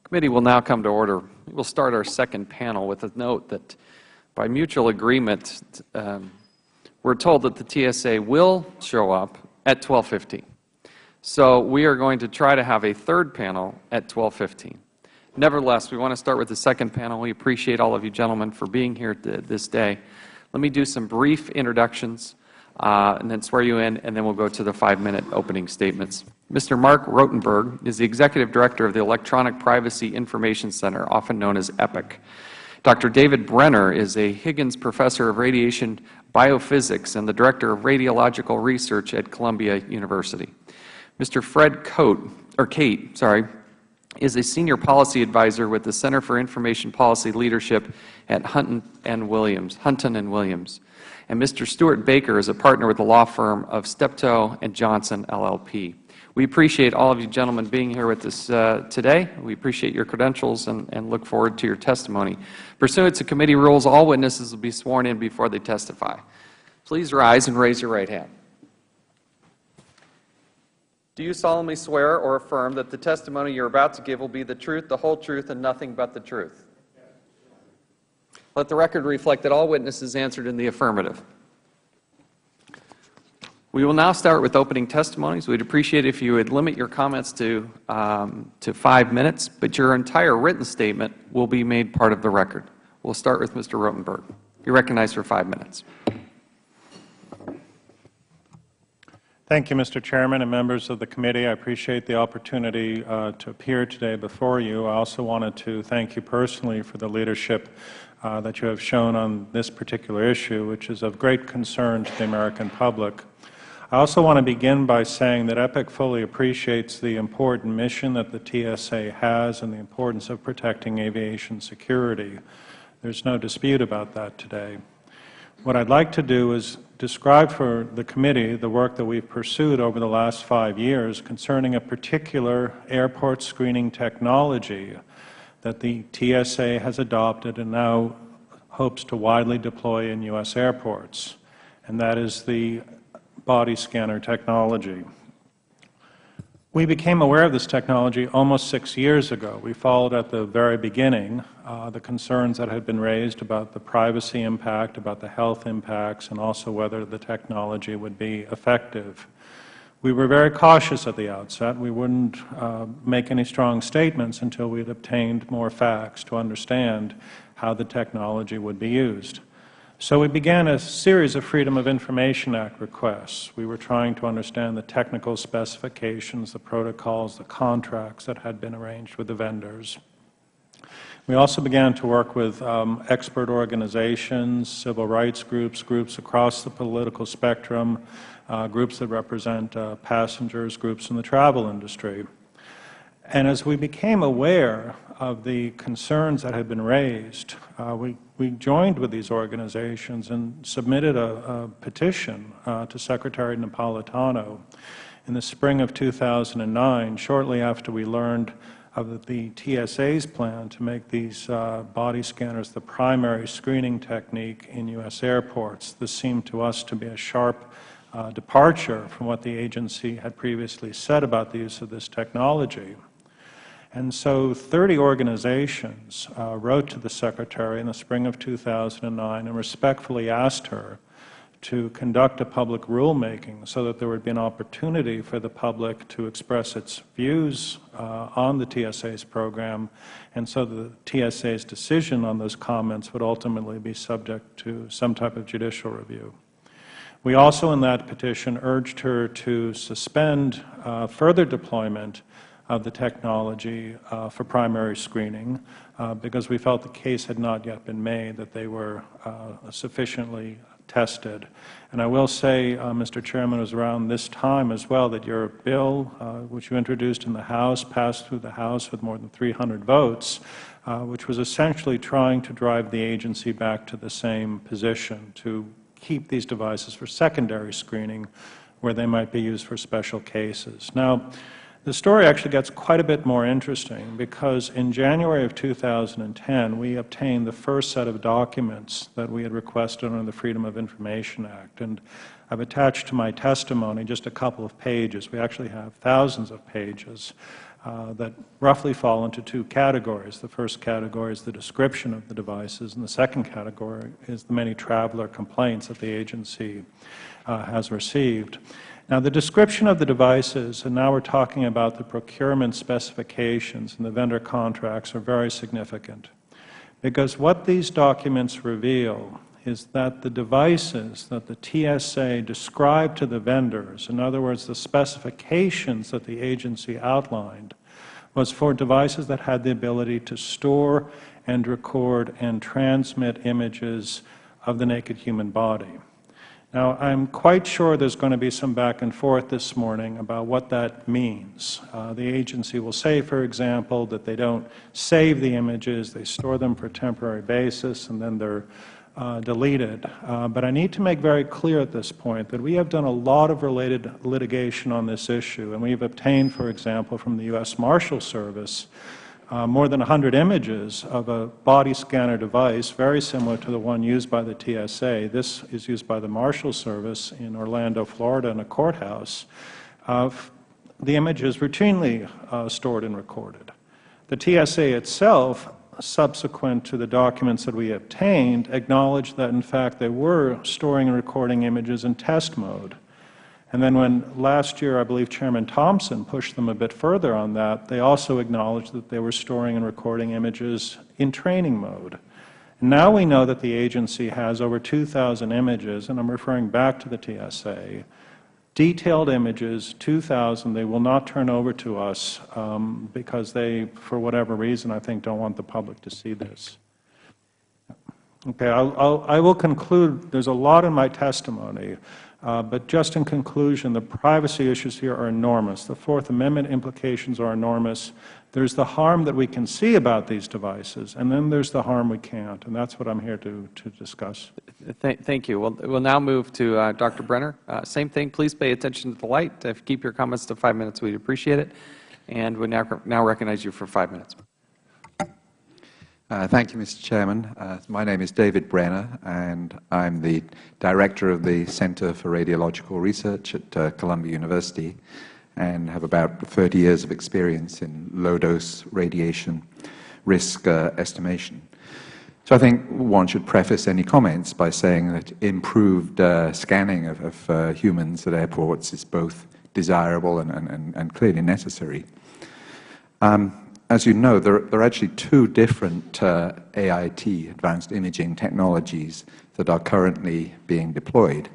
Committee will now come to order. We will start our second panel with a note that by mutual agreement, we're told that the TSA will show up at 12:15. So we are going to try to have a third panel at 12:15. Nevertheless, we want to start with the second panel. We appreciate all of you gentlemen for being here this day. Let me do some brief introductions and then swear you in, and then we'll go to the 5-minute opening statements. Mr. Mark Rotenberg is the Executive Director of the Electronic Privacy Information Center, often known as EPIC. Dr. David Brenner is a Higgins Professor of Radiation Biophysics and the Director of Radiological Research at Columbia University. Mr. Fred Cate is a Senior Policy Advisor with the Center for Information Policy Leadership at Hunton and Williams. And Mr. Stuart Baker is a partner with the law firm of Steptoe and Johnson, LLP. We appreciate all of you gentlemen being here with us today. We appreciate your credentials and look forward to your testimony. Pursuant to committee rules, all witnesses will be sworn in before they testify. Please rise and raise your right hand. Do you solemnly swear or affirm that the testimony you are about to give will be the truth, the whole truth, and nothing but the truth? Let the record reflect that all witnesses answered in the affirmative. We will now start with opening testimonies. We'd appreciate if you would limit your comments to 5 minutes, but your entire written statement will be made part of the record. We'll start with Mr. Rotenberg. You're recognized for 5 minutes. Thank you, Mr. Chairman and members of the committee. I appreciate the opportunity to appear today before you. I also wanted to thank you personally for the leadership that you have shown on this particular issue, which is of great concern to the American public. I also want to begin by saying that EPIC fully appreciates the important mission that the TSA has and the importance of protecting aviation security. There's no dispute about that today. What I'd like to do is describe for the committee the work that we've pursued over the last 5 years concerning a particular airport screening technology that the TSA has adopted and now hopes to widely deploy in U.S. airports, and that is the body scanner technology. We became aware of this technology almost 6 years ago. We followed at the very beginning the concerns that had been raised about the privacy impact, about the health impacts, and also whether the technology would be effective. We were very cautious at the outset. We wouldn't make any strong statements until we had obtained more facts to understand how the technology would be used. So we began a series of Freedom of Information Act requests. We were trying to understand the technical specifications, the protocols, the contracts that had been arranged with the vendors. We also began to work with expert organizations, civil rights groups, groups across the political spectrum, groups that represent passengers, groups in the travel industry. And as we became aware of the concerns that had been raised, we joined with these organizations and submitted a petition to Secretary Napolitano in the spring of 2009, shortly after we learned of the TSA's plan to make these body scanners the primary screening technique in U.S. airports. This seemed to us to be a sharp departure from what the agency had previously said about the use of this technology. And so 30 organizations wrote to the Secretary in the spring of 2009 and respectfully asked her to conduct a public rulemaking so that there would be an opportunity for the public to express its views on the TSA's program, and so the TSA's decision on those comments would ultimately be subject to some type of judicial review. We also in that petition urged her to suspend further deployment of the technology for primary screening because we felt the case had not yet been made that they were sufficiently tested. And I will say, Mr. Chairman, it was around this time as well that your bill, which you introduced in the House, passed through the House with more than 300 votes, which was essentially trying to drive the agency back to the same position, to keep these devices for secondary screening where they might be used for special cases. Now, the story actually gets quite a bit more interesting because in January of 2010, we obtained the first set of documents that we had requested under the Freedom of Information Act. And I've attached to my testimony just a couple of pages. We actually have thousands of pages that roughly fall into two categories. The first category is the description of the devices, and the second category is the many traveler complaints that the agency has received. Now, the description of the devices, and now we're talking about the procurement specifications and the vendor contracts, are very significant, because what these documents reveal is that the devices that the TSA described to the vendors, in other words, the specifications that the agency outlined, was for devices that had the ability to store and record and transmit images of the naked human body. Now, I'm quite sure there's going to be some back and forth this morning about what that means. The agency will say, for example, that they don't save the images, they store them for a temporary basis, and then they're deleted. But I need to make very clear at this point that we have done a lot of related litigation on this issue, and we've obtained, for example, from the U.S. Marshal Service more than 100 images of a body scanner device very similar to the one used by the TSA. This is used by the Marshal Service in Orlando, Florida, in a courthouse. The image is routinely stored and recorded. The TSA itself, subsequent to the documents that we obtained, acknowledged that, in fact, they were storing and recording images in test mode. And then when last year, I believe Chairman Thompson pushed them a bit further on that, they also acknowledged that they were storing and recording images in training mode. And now we know that the agency has over 2,000 images, and I'm referring back to the TSA, detailed images, 2,000. They will not turn over to us because they, for whatever reason, I think, don't want the public to see this. Okay, I will conclude. There's a lot in my testimony, but just in conclusion, the privacy issues here are enormous. The Fourth Amendment implications are enormous. There's the harm that we can see about these devices, and then there's the harm we can't, and that's what I'm here to discuss. Thank you. We'll now move to Dr. Brenner. Same thing. Please pay attention to the light. If you keep your comments to 5 minutes, we'd appreciate it. And we now recognize you for 5 minutes. Thank you, Mr. Chairman. My name is David Brenner, and I'm the Director of the Center for Radiological Research at Columbia University, and have about 30 years of experience in low-dose radiation risk estimation. So I think one should preface any comments by saying that improved scanning of humans at airports is both desirable and clearly necessary. As you know, there are actually two different AIT, advanced imaging technologies, that are currently being deployed.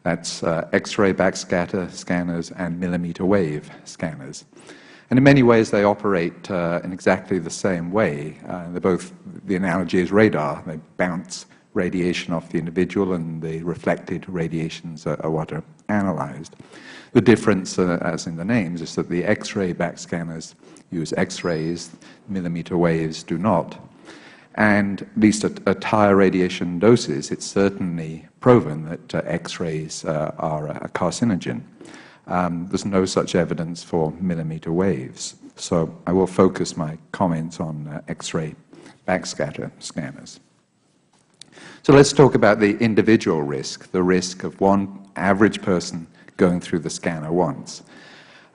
That's X-ray backscatter scanners and millimeter wave scanners. And in many ways, they operate in exactly the same way. They're both, the analogy is radar. They bounce radiation off the individual, and the reflected radiations are what are analyzed. The difference, as in the names, is that the X-ray backscanners use X-rays, millimeter waves do not. And at least at higher radiation doses, it's certainly proven that X-rays are a carcinogen. There's no such evidence for millimeter waves. So I will focus my comments on X-ray backscatter scanners. So let's talk about the individual risk, the risk of one average person going through the scanner once.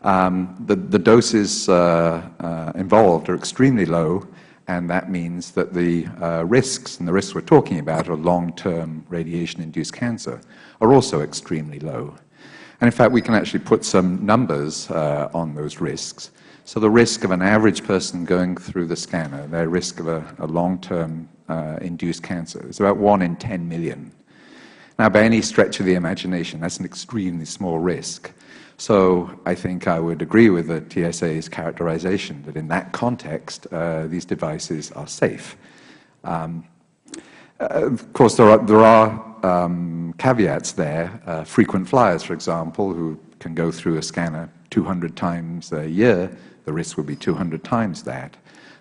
The doses involved are extremely low, and that means that the risks, and the risks we're talking about are long-term radiation-induced cancer, are also extremely low. And in fact, we can actually put some numbers on those risks. So the risk of an average person going through the scanner, their risk of a long-term induced cancer, is about 1 in 10 million. Now, by any stretch of the imagination, that's an extremely small risk. So I think I would agree with the TSA's characterization that in that context, these devices are safe. Of course, there are caveats there. Frequent flyers, for example, who can go through a scanner 200 times a year, the risk would be 200 times that.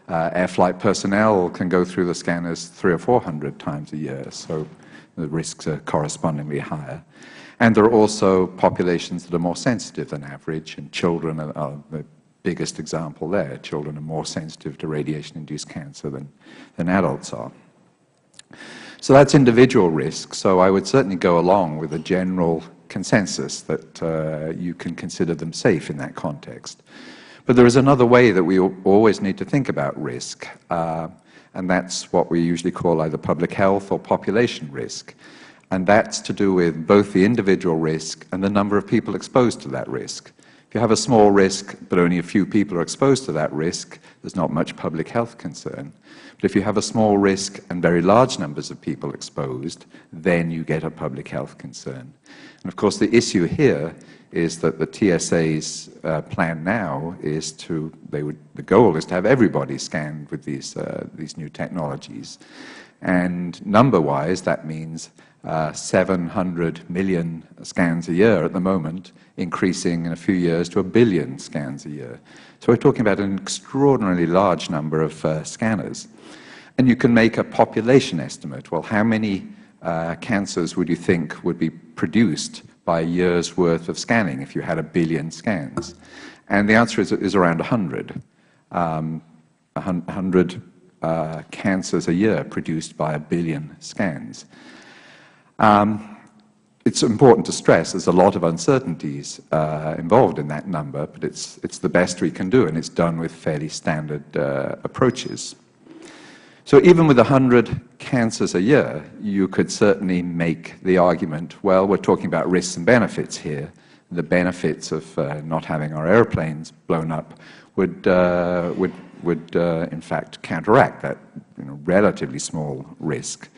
Air flight personnel can go through the scanners 300 or 400 times a year, so the risks are correspondingly higher. And there are also populations that are more sensitive than average, and children are the biggest example there. Children are more sensitive to radiation-induced cancer than adults are. So that's individual risk. So I would certainly go along with a general consensus that you can consider them safe in that context. But there is another way that we always need to think about risk, and that's what we usually call either public health or population risk. And that's to do with both the individual risk and the number of people exposed to that risk. If you have a small risk, but only a few people are exposed to that risk, there's not much public health concern. But if you have a small risk and very large numbers of people exposed, then you get a public health concern. And of course, the issue here is that the TSA's plan now is the goal is to have everybody scanned with these new technologies. And number-wise, that means 700 million scans a year at the moment, increasing in a few years to 1 billion scans a year. So we're talking about an extraordinarily large number of scanners. And you can make a population estimate. Well, how many cancers would you think would be produced by a year's worth of scanning if you had 1 billion scans? And the answer is around 100. 100 cancers a year produced by 1 billion scans. It's important to stress there's a lot of uncertainties involved in that number, but it's the best we can do, and it's done with fairly standard approaches. So even with 100 cancers a year, you could certainly make the argument, well, we're talking about risks and benefits here. The benefits of not having our airplanes blown up would in fact counteract that relatively small risk.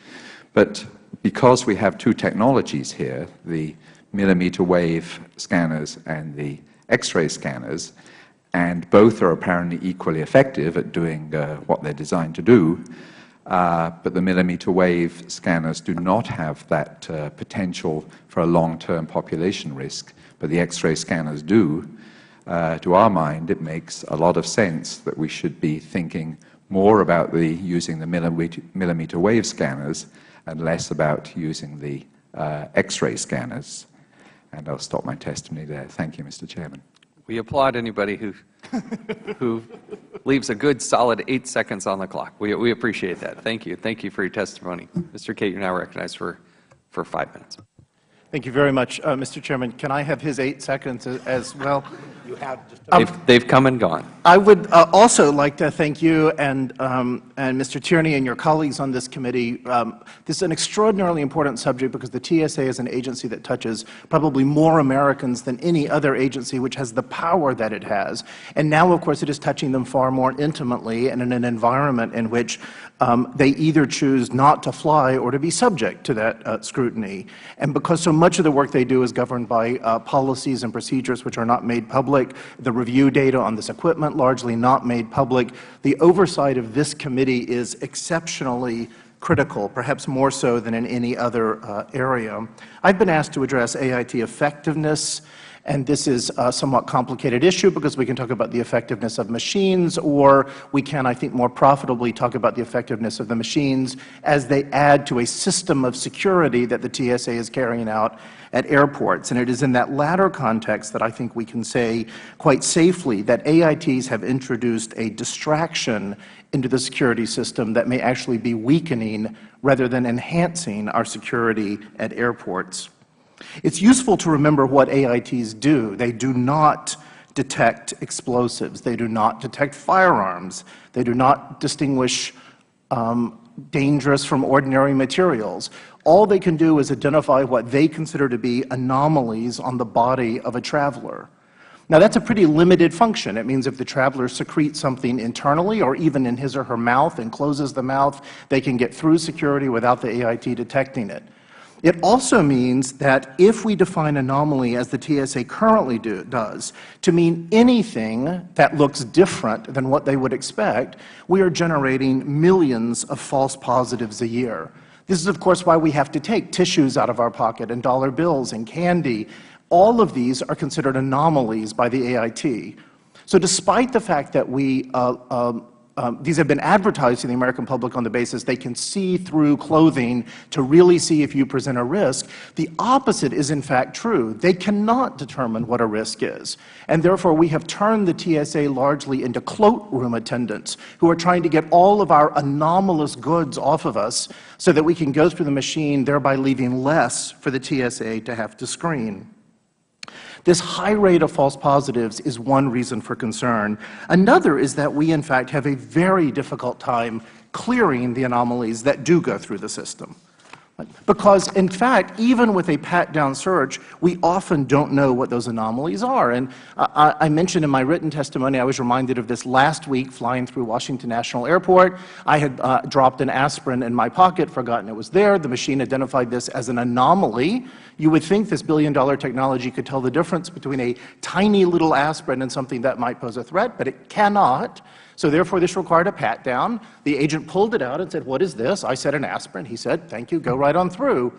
But because we have two technologies here, the millimeter wave scanners and the X-ray scanners, and both are apparently equally effective at doing what they're designed to do, but the millimeter wave scanners do not have that potential for a long-term population risk, but the X-ray scanners do. To our mind, it makes a lot of sense that we should be thinking more about using the millimeter wave scanners and less about using the X-ray scanners. And I'll stop my testimony there. Thank you, Mr. Chairman. We applaud anybody who leaves a good, solid 8 seconds on the clock. We appreciate that. Thank you. Thank you for your testimony. Mr. Cate, you're now recognized for 5 minutes. Thank you very much, Mr. Chairman. Can I have his 8 seconds as well? You have just They've come and gone. I would also like to thank you and Mr. Tierney and your colleagues on this committee. This is an extraordinarily important subject because the TSA is an agency that touches probably more Americans than any other agency, which has the power that it has. And now, of course, it is touching them far more intimately and in an environment in which they either choose not to fly or to be subject to that scrutiny. And because so much of the work they do is governed by policies and procedures which are not made public, the review data on this equipment largely not made public, the oversight of this committee is exceptionally critical, perhaps more so than in any other area. I've been asked to address AIT effectiveness, and this is a somewhat complicated issue because we can talk about the effectiveness of machines, or we can, I think, more profitably talk about the effectiveness of the machines as they add to a system of security that the TSA is carrying out at airports. And it is in that latter context that I think we can say quite safely that AITs have introduced a distraction into the security system that may actually be weakening rather than enhancing our security at airports. It's useful to remember what AITs do. They do not detect explosives. They do not detect firearms. They do not distinguish dangerous from ordinary materials. All they can do is identify what they consider to be anomalies on the body of a traveler. Now, that's a pretty limited function. It means if the traveler secretes something internally or even in his or her mouth and closes the mouth, they can get through security without the AIT detecting it. It also means that if we define anomaly as the TSA currently does to mean anything that looks different than what they would expect, we are generating millions of false positives a year. This is, of course, why we have to take tissues out of our pocket and dollar bills and candy. All of these are considered anomalies by the AIT. So despite the fact that these have been advertised to the American public on the basis they can see through clothing to really see if you present a risk, the opposite is in fact true. They cannot determine what a risk is. And therefore, we have turned the TSA largely into cloakroom attendants who are trying to get all of our anomalous goods off of us so that we can go through the machine, thereby leaving less for the TSA to have to screen. This high rate of false positives is one reason for concern. Another is that we, in fact, have a very difficult time clearing the anomalies that do go through the system. Because, in fact, even with a pat-down search, we often don't know what those anomalies are. And I mentioned in my written testimony, I was reminded of this last week flying through Washington National Airport. I had dropped an aspirin in my pocket, forgotten it was there. The machine identified this as an anomaly. You would think this billion-dollar technology could tell the difference between a tiny little aspirin and something that might pose a threat, but it cannot. So therefore, this required a pat-down. The agent pulled it out and said, "What is this?" I said, "An aspirin." He said, "Thank you, go right on through."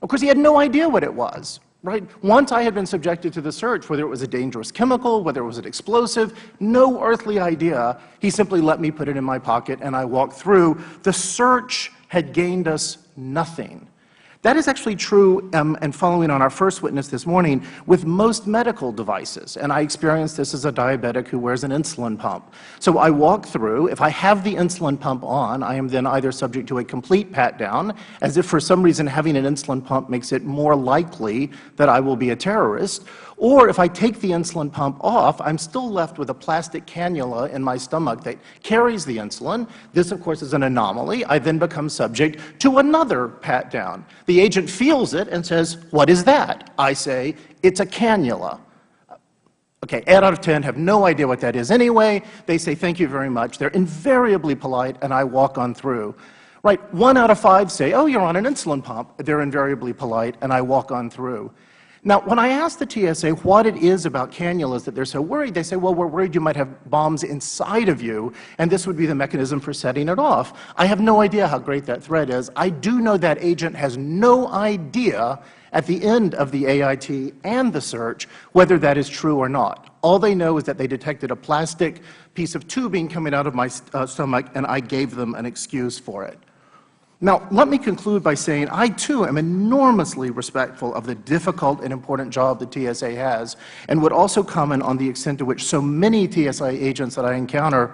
Of course, he had no idea what it was, right? Once I had been subjected to the search, whether it was a dangerous chemical, whether it was an explosive, no earthly idea. He simply let me put it in my pocket, and I walked through. The search had gained us nothing. That is actually true, and following on our first witness this morning, with most medical devices. And I experienced this as a diabetic who wears an insulin pump. So I walk through. If I have the insulin pump on, I am then either subject to a complete pat-down, as if for some reason having an insulin pump makes it more likely that I will be a terrorist, or if I take the insulin pump off, I'm still left with a plastic cannula in my stomach that carries the insulin. This, of course, is an anomaly. I then become subject to another pat-down. The agent feels it and says, "What is that?" I say, "It's a cannula." Okay, 8 out of 10 have no idea what that is anyway. They say, "Thank you very much." They're invariably polite, and I walk on through. Right, 1 out of 5 say, "Oh, you're on an insulin pump." They're invariably polite, and I walk on through. Now, when I ask the TSA what it is about cannulas that they're so worried, they say, "Well, we're worried you might have bombs inside of you, and this would be the mechanism for setting it off." I have no idea how great that threat is. I do know that agent has no idea at the end of the AIT and the search whether that is true or not. All they know is that they detected a plastic piece of tubing coming out of my stomach, and I gave them an excuse for it. Now, let me conclude by saying I, too, am enormously respectful of the difficult and important job the TSA has, and would also comment on the extent to which so many TSA agents that I encounter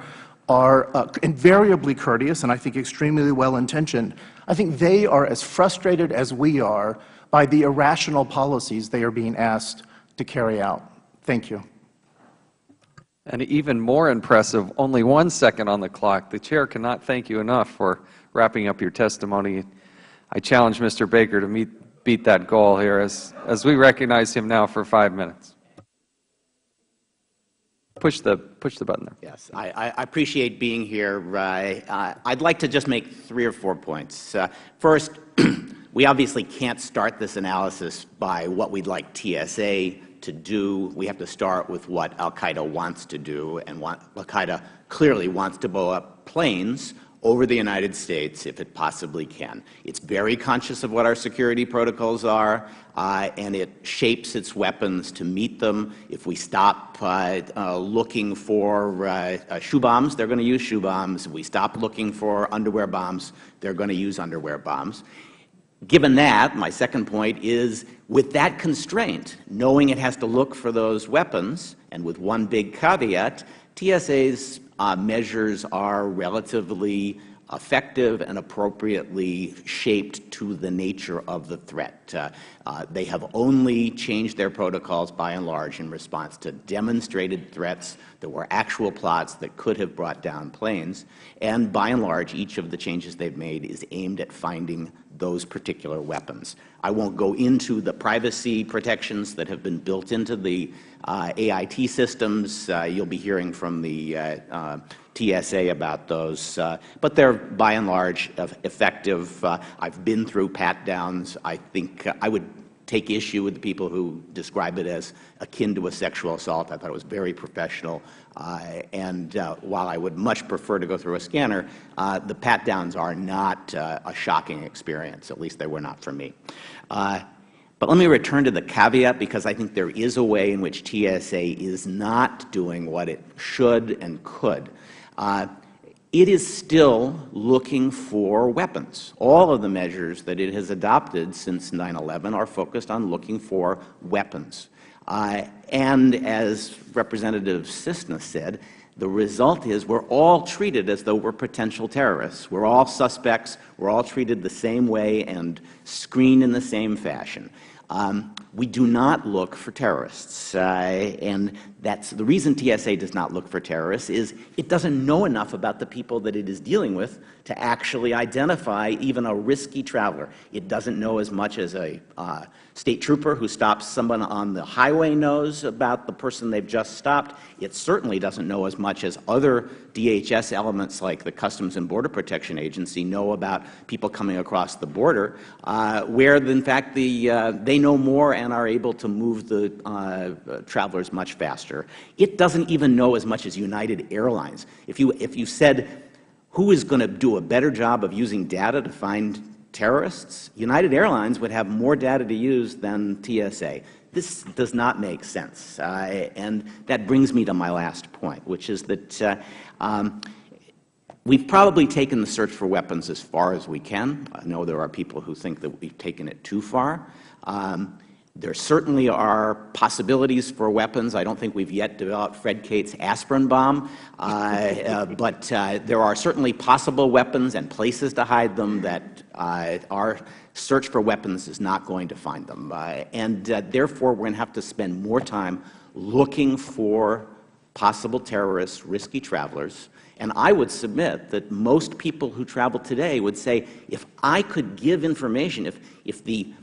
are invariably courteous and I think extremely well-intentioned. I think they are as frustrated as we are by the irrational policies they are being asked to carry out. Thank you. And even more impressive, only 1 second on the clock. The Chair cannot thank you enough for wrapping up your testimony. I challenge Mr. Baker to beat that goal here as we recognize him now for 5 minutes. Push the button there. Yes, I appreciate being here. I'd like to just make 3 or 4 points. First, we obviously can't start this analysis by what we'd like TSA to do. We have to start with what al-Qaeda wants to do, and al-Qaeda clearly wants to blow up planes over the United States if it possibly can. It's very conscious of what our security protocols are, and it shapes its weapons to meet them. If we stop looking for shoe bombs, they're going to use shoe bombs. If we stop looking for underwear bombs, they're going to use underwear bombs. Given that, my second point is, with that constraint, knowing it has to look for those weapons, and with one big caveat, TSA's measures are relatively effective and appropriately shaped to the nature of the threat. They have only changed their protocols by and large in response to demonstrated threats. There were actual plots that could have brought down planes, and by and large, each of the changes they've made is aimed at finding those particular weapons. I won't go into the privacy protections that have been built into the AIT systems. You'll be hearing from the TSA about those, but they're by and large effective. I've been through pat-downs. I think I would take issue with the people who describe it as akin to a sexual assault. I thought it was very professional, and while I would much prefer to go through a scanner, the pat-downs are not a shocking experience. At least they were not for me. But let me return to the caveat, because I think there is a way in which TSA is not doing what it should and could. It is still looking for weapons. All of the measures that it has adopted since 9/11 are focused on looking for weapons. And as Representative Cisna said, the result is we're all treated as though we're potential terrorists. We're all suspects. We're all treated the same way and screened in the same fashion. We do not look for terrorists, and that's the reason TSA does not look for terrorists is it doesn't know enough about the people that it is dealing with to actually identify even a risky traveler. It doesn't know as much as a state trooper who stops someone on the highway knows about the person they've just stopped. It certainly doesn't know as much as other DHS elements like the Customs and Border Protection Agency know about people coming across the border, where in fact they know more and are able to move the travelers much faster. It doesn't even know as much as United Airlines. If you said, who is going to do a better job of using data to find terrorists? United Airlines would have more data to use than TSA. This does not make sense. And that brings me to my last point, which is that we've probably taken the search for weapons as far as we can. I know there are people who think that we've taken it too far. There certainly are possibilities for weapons. I don't think we've yet developed Fred Kate's aspirin bomb, but there are certainly possible weapons and places to hide them that our search for weapons is not going to find them. And therefore, we're going to have to spend more time looking for possible terrorists, risky travelers. And I would submit that most people who travel today would say, if I could give information, if the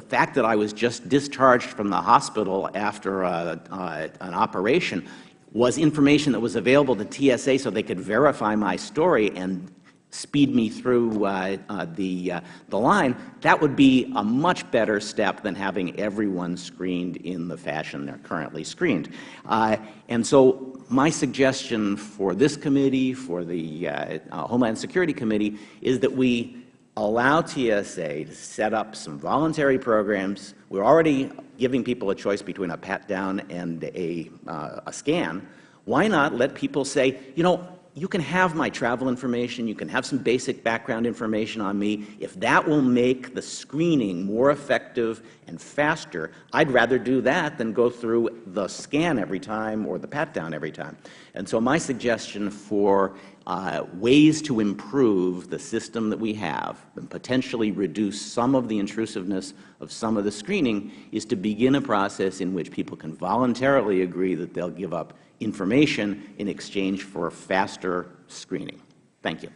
fact that I was just discharged from the hospital after an operation was information that was available to TSA so they could verify my story and speed me through the line, that would be a much better step than having everyone screened in the fashion they're currently screened. And so my suggestion for this committee, for the Homeland Security Committee, is that we allow TSA to set up some voluntary programs. We're already giving people a choice between a pat-down and a scan. Why not let people say, you know, you can have my travel information, you can have some basic background information on me. If that will make the screening more effective and faster, I'd rather do that than go through the scan every time or the pat-down every time. And so my suggestion for ways to improve the system that we have and potentially reduce some of the intrusiveness of some of the screening is to begin a process in which people can voluntarily agree that they'll give up information in exchange for faster screening. Thank you.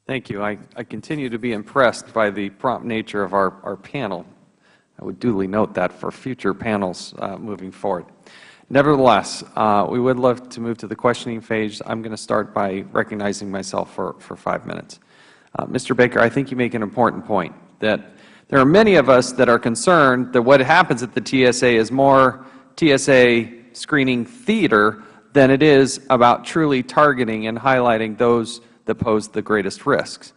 Thank you. I continue to be impressed by the prompt nature of our panel. I would duly note that for future panels moving forward. Nevertheless, we would love to move to the questioning phase. I'm going to start by recognizing myself for 5 minutes. Mr. Baker, I think you make an important point, that there are many of us that are concerned that what happens at the TSA is more TSA screening theater than it is about truly targeting and highlighting those that pose the greatest risks.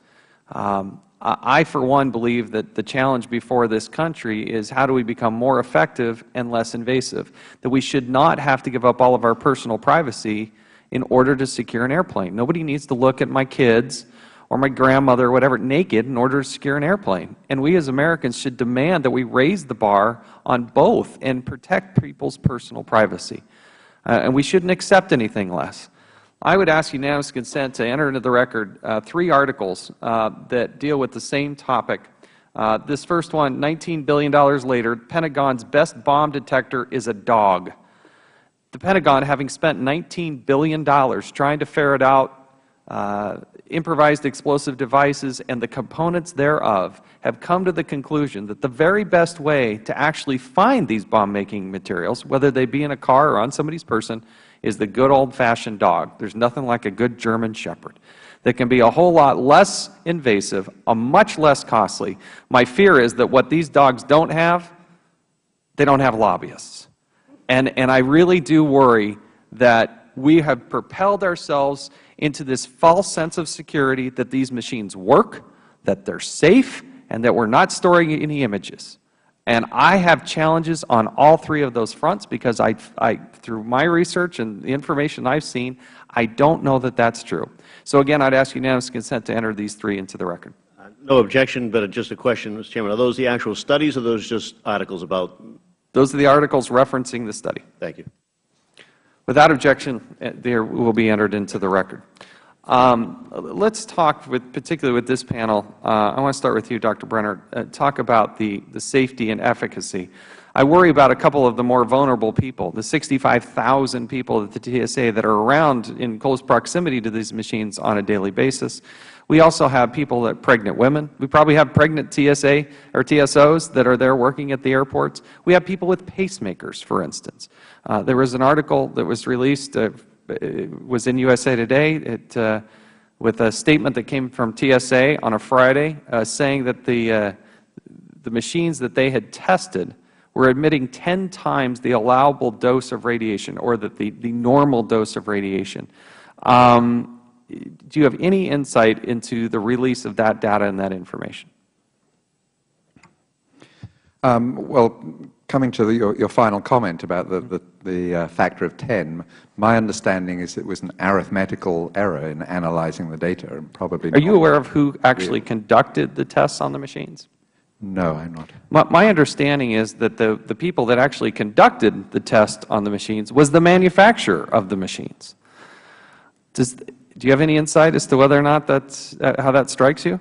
I, for one, believe that the challenge before this country is how do we become more effective and less invasive, that we should not have to give up all of our personal privacy in order to secure an airplane. Nobody needs to look at my kids or my grandmother or whatever naked in order to secure an airplane. And we as Americans should demand that we raise the bar on both and protect people's personal privacy. And we shouldn't accept anything less. I would ask unanimous consent to enter into the record 3 articles that deal with the same topic. This first one, $19 billion later, Pentagon's best bomb detector is a dog. The Pentagon, having spent $19 billion trying to ferret out improvised explosive devices and the components thereof, have come to the conclusion that the very best way to actually find these bomb-making materials, whether they be in a car or on somebody's person, is the good old-fashioned dog. There's nothing like a good German Shepherd that can be a whole lot less invasive, much less costly. My fear is that what these dogs don't have, they don't have lobbyists. And I really do worry that we have propelled ourselves into this false sense of security that these machines work, that they're safe, and that we're not storing any images. And I have challenges on all 3 of those fronts because through my research and the information I've seen, I don't know that that's true. So again, I'd ask unanimous consent to enter these 3 into the record. No objection, but just a question, Mr. Chairman. Are those the actual studies or are those just articles about? Those are the articles referencing the study. Thank you. Without objection, they will be entered into the record. Let's talk, particularly with this panel, I want to start with you, Dr. Brenner, talk about the safety and efficacy. I worry about a couple of the more vulnerable people, the 65,000 people at the TSA that are around in close proximity to these machines on a daily basis. We also have people, pregnant women. We probably have pregnant TSA or TSOs that are there working at the airports. We have people with pacemakers, for instance. There was an article that was released, it was in USA Today, with a statement that came from TSA on a Friday saying that the machines that they had tested were emitting 10 times the allowable dose of radiation, or the normal dose of radiation. Do you have any insight into the release of that data and that information? Well, coming to your final comment about the factor of 10, my understanding is it was an arithmetical error in analyzing the data, and probably Are you aware of who actually conducted the tests on the machines? No, I'm not. My understanding is that the people that actually conducted the test on the machines was the manufacturer of the machines. Do you have any insight as to whether or not that's how that strikes you?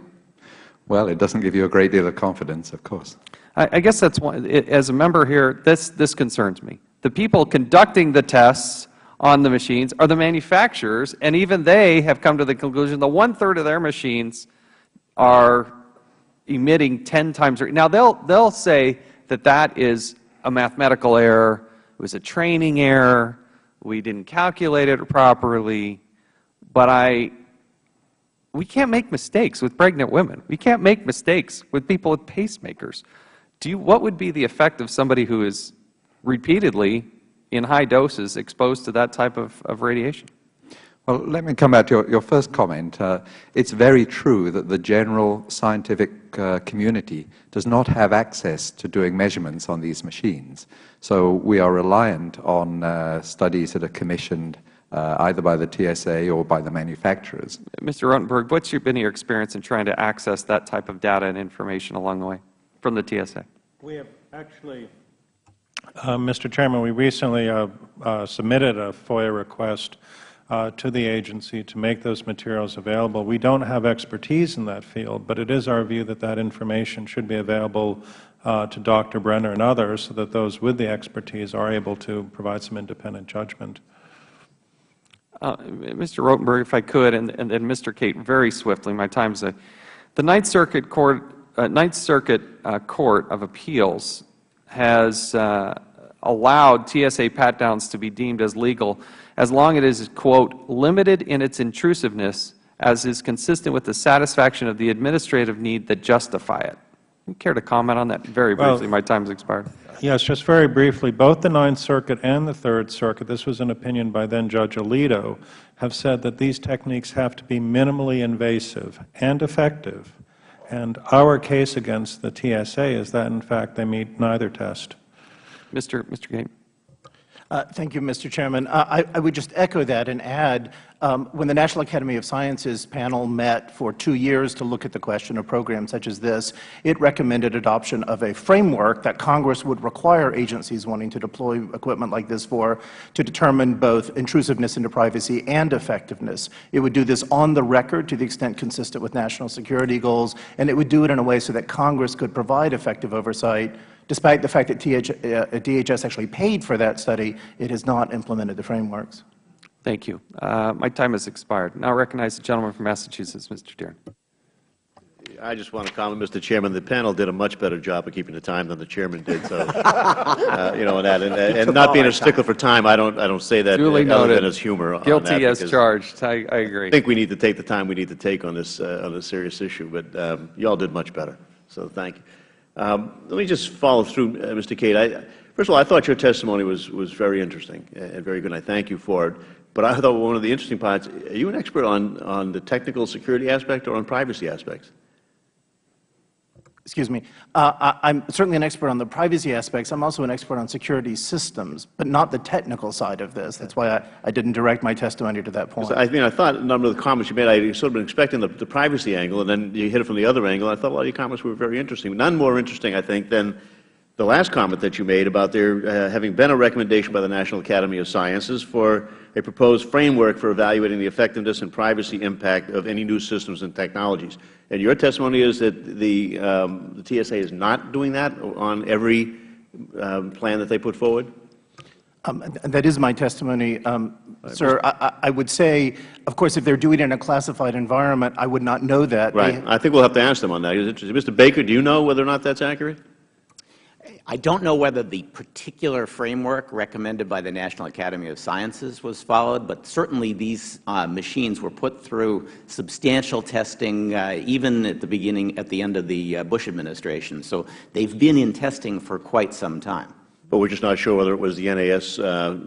Well, it doesn't give you a great deal of confidence, of course. I guess that's one. As a member here, this concerns me. The people conducting the tests on the machines are the manufacturers, and even they have come to the conclusion that 1/3 of their machines are emitting 10 times. Now, they'll say that that is a mathematical error, it was a training error, we didn't calculate it properly, but we can't make mistakes with pregnant women. We can't make mistakes with people with pacemakers. What would be the effect of somebody who is repeatedly, in high doses, exposed to that type of radiation? Well, let me come back to your first comment. It's very true that the general scientific community does not have access to doing measurements on these machines. So we are reliant on studies that are commissioned either by the TSA or by the manufacturers. Mr. Rotenberg, what's been your experience in trying to access that type of data and information along the way from the TSA? We have actually, Mr. Chairman, we recently submitted a FOIA request to the agency to make those materials available. We don't have expertise in that field, but it is our view that that information should be available to Dr. Brenner and others so that those with the expertise are able to provide some independent judgment. Mr. Rotenberg, if I could, and Mr. Cate, very swiftly, my time's up. The Ninth Circuit Court of Appeals has allowed TSA pat-downs to be deemed as legal as long as it is, quote, limited in its intrusiveness as is consistent with the satisfaction of the administrative need that justify it. You care to comment on that very briefly? My time has expired. Yes, just very briefly. Both the Ninth Circuit and the Third Circuit, this was an opinion by then Judge Alito, have said that these techniques have to be minimally invasive and effective. And our case against the TSA is that, in fact, they meet neither test. Mr. Cate. Thank you, Mr. Chairman. I would just echo that and add, when the National Academy of Sciences panel met for 2 years to look at the question of programs such as this, it recommended adoption of a framework that Congress would require agencies wanting to deploy equipment like this for to determine both intrusiveness into privacy and effectiveness. It would do this on the record to the extent consistent with national security goals, and it would do it in a way so that Congress could provide effective oversight. Despite the fact that DHS actually paid for that study, it has not implemented the frameworks. Thank you. My time has expired. Now I recognize the gentleman from Massachusetts, Mr. Deering. I just want to comment, Mr. Chairman, the panel did a much better job of keeping the time than the Chairman did. So, you know, and not being a stickler for time, I don't say that other than as humor. Guilty as charged. I agree. I think we need to take the time we need to take on this serious issue, but you all did much better. So, thank you. Let me just follow through, Mr. Cate. First of all, I thought your testimony was very interesting and very good, and I thank you for it. But I thought one of the interesting parts, are you an expert on the technical security aspect or on privacy aspects? Excuse me. I'm certainly an expert on the privacy aspects. I'm also an expert on security systems, but not the technical side of this. That's why I didn't direct my testimony to that point. I mean, I thought a number of the comments you made, I sort of been expecting the privacy angle, and then you hit it from the other angle. I thought a lot of your comments were very interesting. None more interesting, I think, than the last comment that you made about there having been a recommendation by the National Academy of Sciences for a proposed framework for evaluating the effectiveness and privacy impact of any new systems and technologies. And your testimony is that the TSA is not doing that on every plan that they put forward? That is my testimony, sir. I would say, of course, if they're doing it in a classified environment, I would not know that. Right. I think we'll have to ask them on that. Mr. Baker, do you know whether or not that's accurate? I don't know whether the particular framework recommended by the National Academy of Sciences was followed, but certainly these machines were put through substantial testing even at the end of the Bush administration. So they've been in testing for quite some time. But we're just not sure whether it was the NAS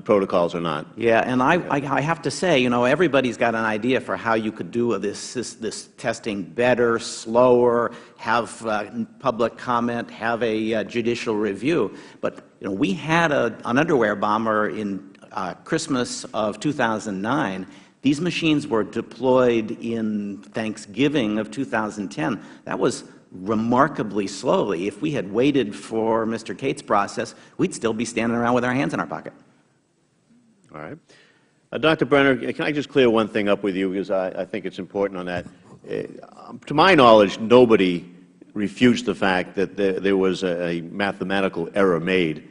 protocols or not. Yeah, and I have to say, you know, everybody's got an idea for how you could do this testing better, slower, have public comment, have a judicial review. But you know, we had an underwear bomber in Christmas of 2009. These machines were deployed in Thanksgiving of 2010. That was remarkably slowly. If we had waited for Mr. Cates' process, we'd still be standing around with our hands in our pocket. All right. Dr. Brenner, can I just clear one thing up with you, because I think it's important on that. To my knowledge, nobody refutes the fact that there was a mathematical error made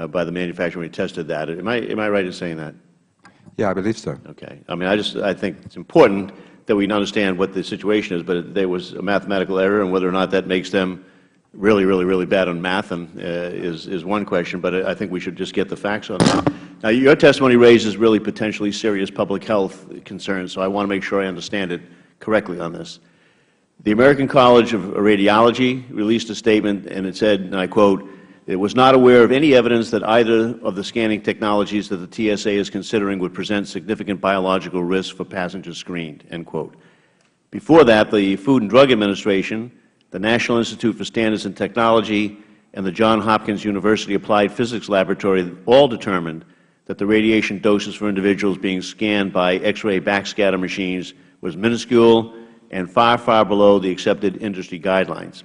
by the manufacturer when he tested that. Am I right in saying that? Yeah, I believe so. Okay. I mean, I think it's important that we understand what the situation is, but there was a mathematical error, and whether or not that makes them really, really, really bad on math is one question, but I think we should just get the facts on that. Now, your testimony raises really potentially serious public health concerns, so I want to make sure I understand it correctly on this. The American College of Radiology released a statement, and it said, and I quote, "It was not aware of any evidence that either of the scanning technologies that the TSA is considering would present significant biological risk for passengers screened," end quote. Before that, the Food and Drug Administration, the National Institute for Standards and Technology, and the Johns Hopkins University Applied Physics Laboratory all determined that the radiation doses for individuals being scanned by X-ray backscatter machines was minuscule and far, far below the accepted industry guidelines.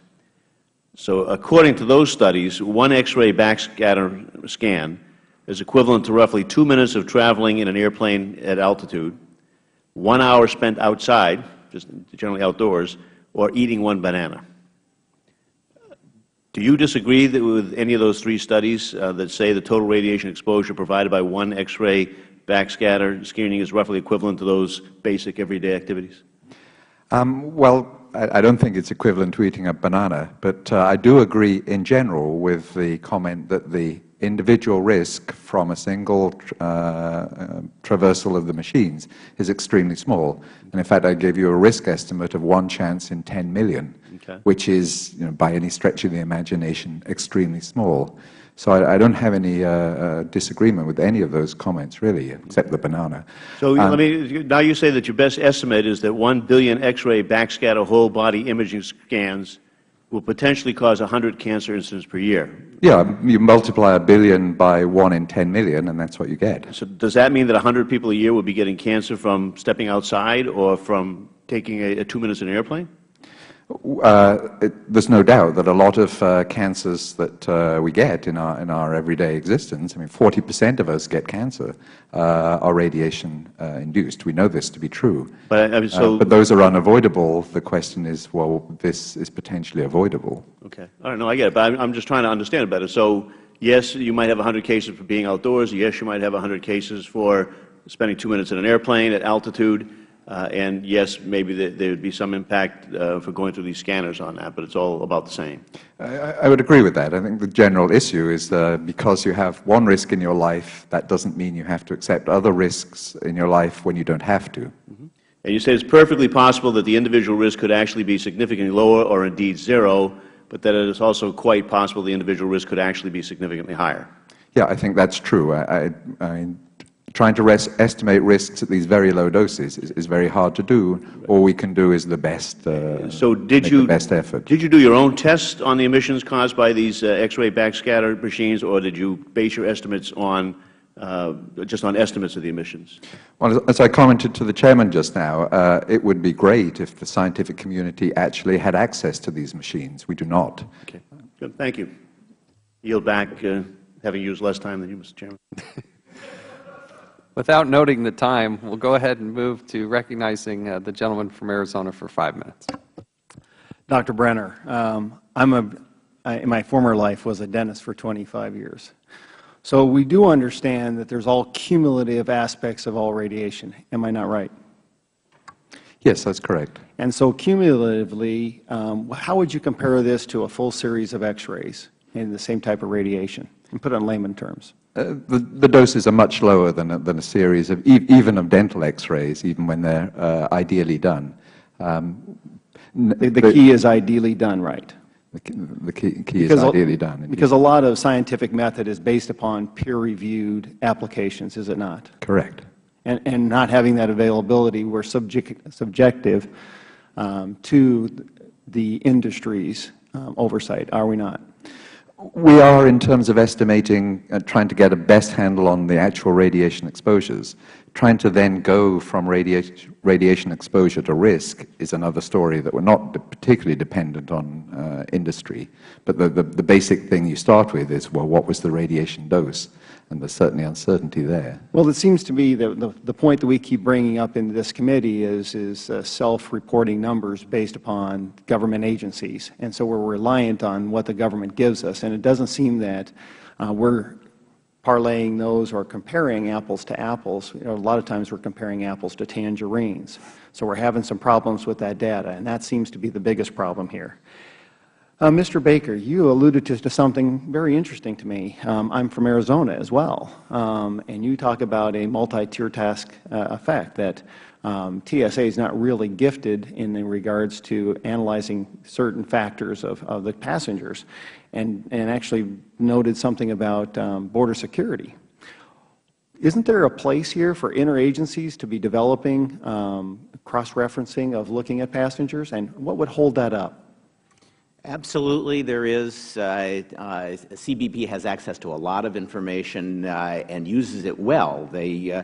So according to those studies, one X-ray backscatter scan is equivalent to roughly 2 minutes of traveling in an airplane at altitude, 1 hour spent outside, just generally outdoors, or eating one banana. Do you disagree with any of those three studies that say the total radiation exposure provided by one X-ray backscatter screening is roughly equivalent to those basic everyday activities? Well, I don't think it's equivalent to eating a banana, but I do agree in general with the comment that the individual risk from a single traversal of the machines is extremely small. And in fact, I gave you a risk estimate of 1 chance in 10 million, okay, which is, by any stretch of the imagination, extremely small. So I don't have any disagreement with any of those comments, really, except the banana. So now you say that your best estimate is that 1 billion X-ray backscatter whole body imaging scans will potentially cause 100 cancer incidents per year. Yeah, you multiply 1 billion by 1 in 10 million, and that's what you get. So does that mean that 100 people a year will be getting cancer from stepping outside or from taking 2 minutes in an airplane? There's no doubt that a lot of cancers that we get in our everyday existence, I mean, 40% of us get cancer, are radiation induced. We know this to be true. But those are unavoidable. The question is, well, this is potentially avoidable. Okay. All right. No, I get it. But I'm just trying to understand it better. So, yes, you might have 100 cases for being outdoors. Yes, you might have 100 cases for spending 2 minutes in an airplane at altitude. And yes, maybe there would be some impact for going through these scanners on that, but it's all about the same. I would agree with that. I think the general issue is because you have one risk in your life, that doesn't mean you have to accept other risks in your life when you don't have to. Mm-hmm. And you say it's perfectly possible that the individual risk could actually be significantly lower or indeed zero, but that it is also quite possible the individual risk could actually be significantly higher. Yeah, I think that's true. Trying to estimate risks at these very low doses is very hard to do. All we can do is the best, the best effort. Did you do your own test on the emissions caused by these X-ray backscatter machines, or did you base your estimates on just on estimates of the emissions? Well, as I commented to the Chairman just now, it would be great if the scientific community actually had access to these machines. We do not. Okay. Good. Thank you. yield back, having used less time than you, Mr. Chairman. Without noting the time, we'll go ahead and move to recognizing the gentleman from Arizona for 5 minutes. Dr. Brenner, in my former life was a dentist for 25 years. So we do understand that there's all cumulative aspects of all radiation. Am I not right? Yes, that's correct. And so cumulatively, how would you compare this to a full series of X-rays in the same type of radiation? And put it in layman terms. The doses are much lower than a series of, even of dental X-rays, even when they're ideally done. The key is ideally done right. The key is ideally done. Indeed. Because a lot of scientific method is based upon peer-reviewed applications, is it not? Correct. And not having that availability, we're subjective to the industry's oversight, are we not? We are, in terms of estimating, trying to get a best handle on the actual radiation exposures. Trying to then go from radiation exposure to risk is another story that we're not particularly dependent on industry. But the basic thing you start with is, well, what was the radiation dose? And there's certainly uncertainty there. Well, it seems to me that the point that we keep bringing up in this committee is self-reporting numbers based upon government agencies. And so we're reliant on what the government gives us. And it doesn't seem that we're parlaying those or comparing apples to apples. A lot of times we're comparing apples to tangerines. So we're having some problems with that data, and that seems to be the biggest problem here. Mr. Baker, you alluded to something very interesting to me. I'm from Arizona as well, and you talk about a multi-tier task effect, that TSA is not really gifted in regards to analyzing certain factors of the passengers, and actually noted something about border security. Isn't there a place here for interagencies to be developing cross-referencing of looking at passengers, and what would hold that up? Absolutely, there is. CBP has access to a lot of information and uses it well. They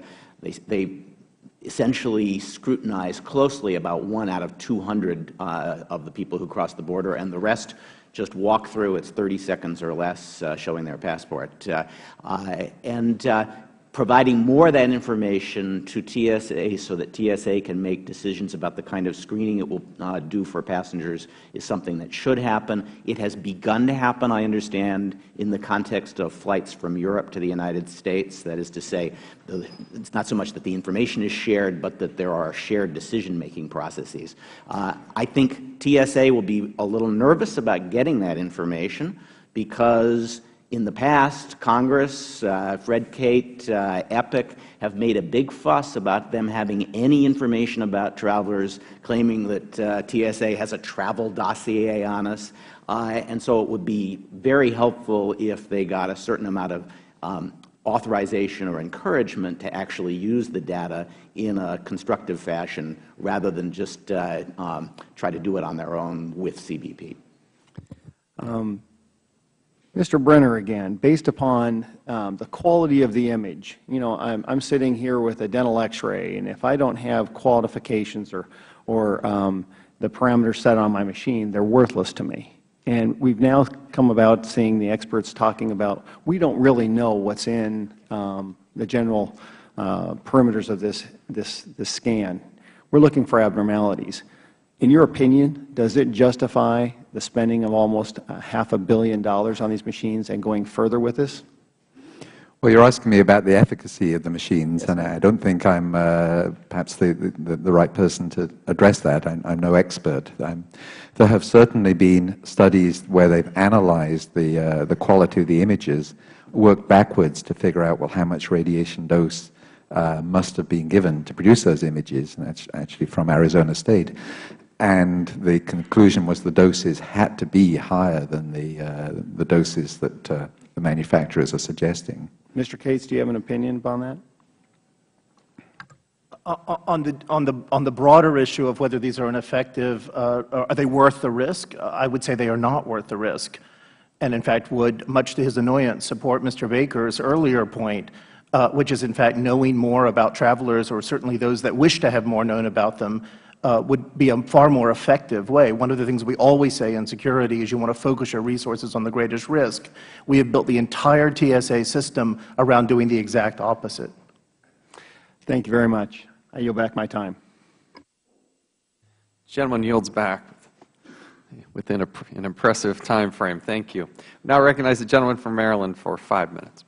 essentially scrutinize closely about 1 out of 200 of the people who cross the border, and the rest just walk through. It's 30 seconds or less showing their passport. Providing more of that information to TSA so that TSA can make decisions about the kind of screening it will do for passengers is something that should happen. It has begun to happen, I understand, in the context of flights from Europe to the United States. That is to say, it's not so much that the information is shared, but that there are shared decision-making processes. I think TSA will be a little nervous about getting that information because in the past, Congress, Fred Kate, EPIC have made a big fuss about them having any information about travelers, claiming that TSA has a travel dossier on us. And so it would be very helpful if they got a certain amount of authorization or encouragement to actually use the data in a constructive fashion rather than just try to do it on their own with CBP. Mr. Brenner, again, based upon the quality of the image, I'm sitting here with a dental X-ray, and if I don't have qualifications or the parameters set on my machine, they're worthless to me. And we've now come about seeing the experts talking about we don't really know what's in the general perimeters of this scan. We're looking for abnormalities. In your opinion, does it justify the spending of almost $500 million on these machines and going further with this? Well, you're asking me about the efficacy of the machines, yes, and I don't think I'm perhaps the right person to address that. I'm no expert. There have certainly been studies where they've analyzed the quality of the images, worked backwards to figure out, well, how much radiation dose must have been given to produce those images, and that's actually from Arizona State. And the conclusion was the doses had to be higher than the doses that the manufacturers are suggesting. Mr. Cates, do you have an opinion upon that? On the broader issue of whether these are ineffective, are they worth the risk? I would say they are not worth the risk, and in fact would, much to his annoyance, support Mr. Baker's earlier point, which is in fact knowing more about travelers, or certainly those that wish to have more known about them, would be a far more effective way. One of the things we always say in security is you want to focus your resources on the greatest risk. We have built the entire TSA system around doing the exact opposite. Thank you very much. I yield back my time. Gentleman yields back within an impressive time frame. Thank you. Now I recognize the gentleman from Maryland for 5 minutes.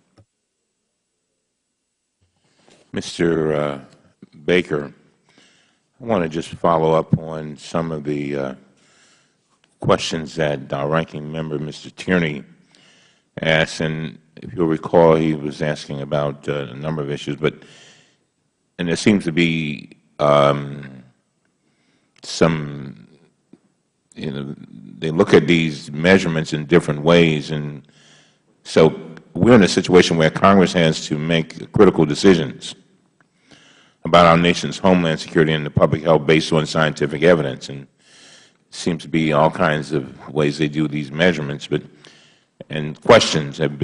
Mr. Baker, I want to just follow up on some of the questions that our ranking member, Mr. Tierney, asked. And if you'll recall, he was asking about a number of issues. And there seems to be some, they look at these measurements in different ways. And so we're in a situation where Congress has to make critical decisions about our nation's homeland security and the public health based on scientific evidence. And it seems to be all kinds of ways they do these measurements. And questions have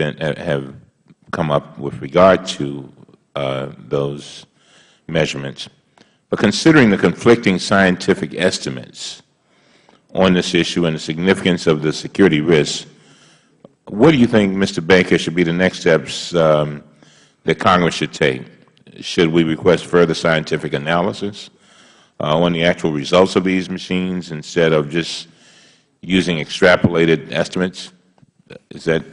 come up with regard to those measurements. But considering the conflicting scientific estimates on this issue and the significance of the security risks, what do you think, Mr. Baker, should be the next steps that Congress should take? Should we request further scientific analysis on the actual results of these machines instead of just using extrapolated estimates? Is that?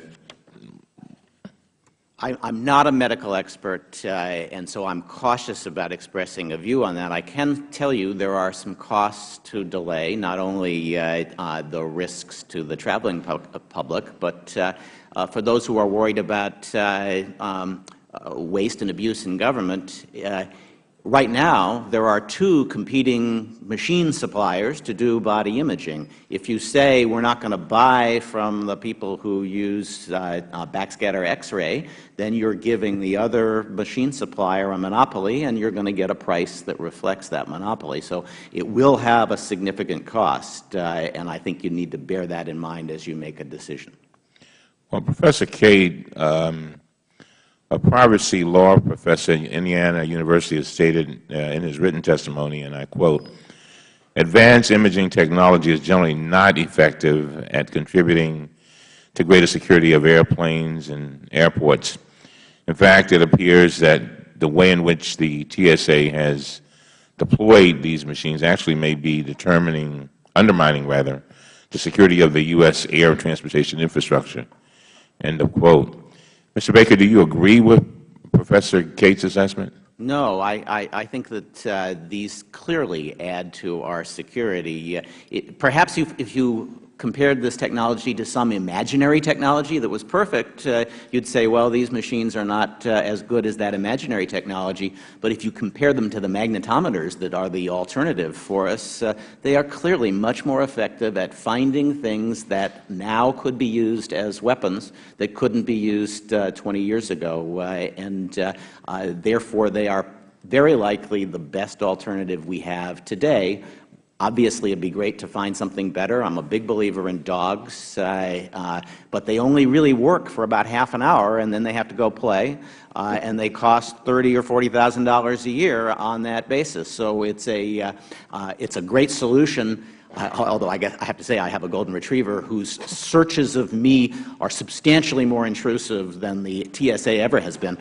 I'm not a medical expert, and so I'm cautious about expressing a view on that. I can tell you there are some costs to delay, not only the risks to the traveling public, but for those who are worried about waste and abuse in government. Right now, there are two competing machine suppliers to do body imaging. If you say we're not going to buy from the people who use backscatter X-ray, then you're giving the other machine supplier a monopoly, and you're going to get a price that reflects that monopoly. So it will have a significant cost, and I think you need to bear that in mind as you make a decision. Well, Professor Cade, a privacy law professor at Indiana University has stated in his written testimony, and I quote, "Advanced imaging technology is generally not effective at contributing to greater security of airplanes and airports. In fact, it appears that the way in which the TSA has deployed these machines actually may be undermining rather, the security of the U.S. air transportation infrastructure." End of quote. Mr. Baker, do you agree with Professor Cade's assessment? No, I think that these clearly add to our security. Perhaps if you compared this technology to some imaginary technology that was perfect, you'd say, well, these machines are not as good as that imaginary technology. But if you compare them to the magnetometers that are the alternative for us, they are clearly much more effective at finding things that now could be used as weapons that couldn't be used 20 years ago. Therefore, they are very likely the best alternative we have today. Obviously, it would be great to find something better. I'm a big believer in dogs, but they only really work for about half an hour, and then they have to go play, and they cost $30,000 or $40,000 a year on that basis. So it's a great solution. Although I have to say I have a golden retriever whose searches of me are substantially more intrusive than the TSA ever has been.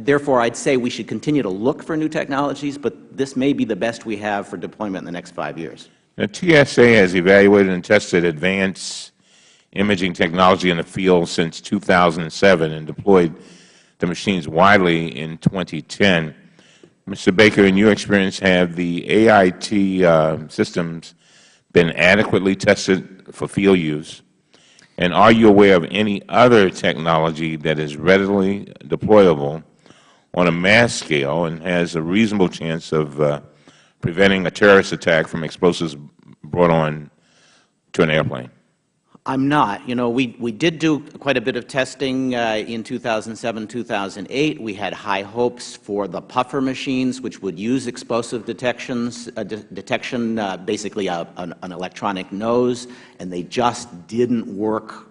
Therefore, I'd say we should continue to look for new technologies, but this may be the best we have for deployment in the next 5 years. The TSA has evaluated and tested advanced imaging technology in the field since 2007 and deployed the machines widely in 2010. Mr. Baker, in your experience, have the AIT systems been adequately tested for field use? And are you aware of any other technology that is readily deployable on a mass scale and has a reasonable chance of preventing a terrorist attack from explosives brought on to an airplane? I'm not. You know, we did do quite a bit of testing in 2007, 2008. We had high hopes for the puffer machines, which would use explosive detection, basically an electronic nose, and they just didn't work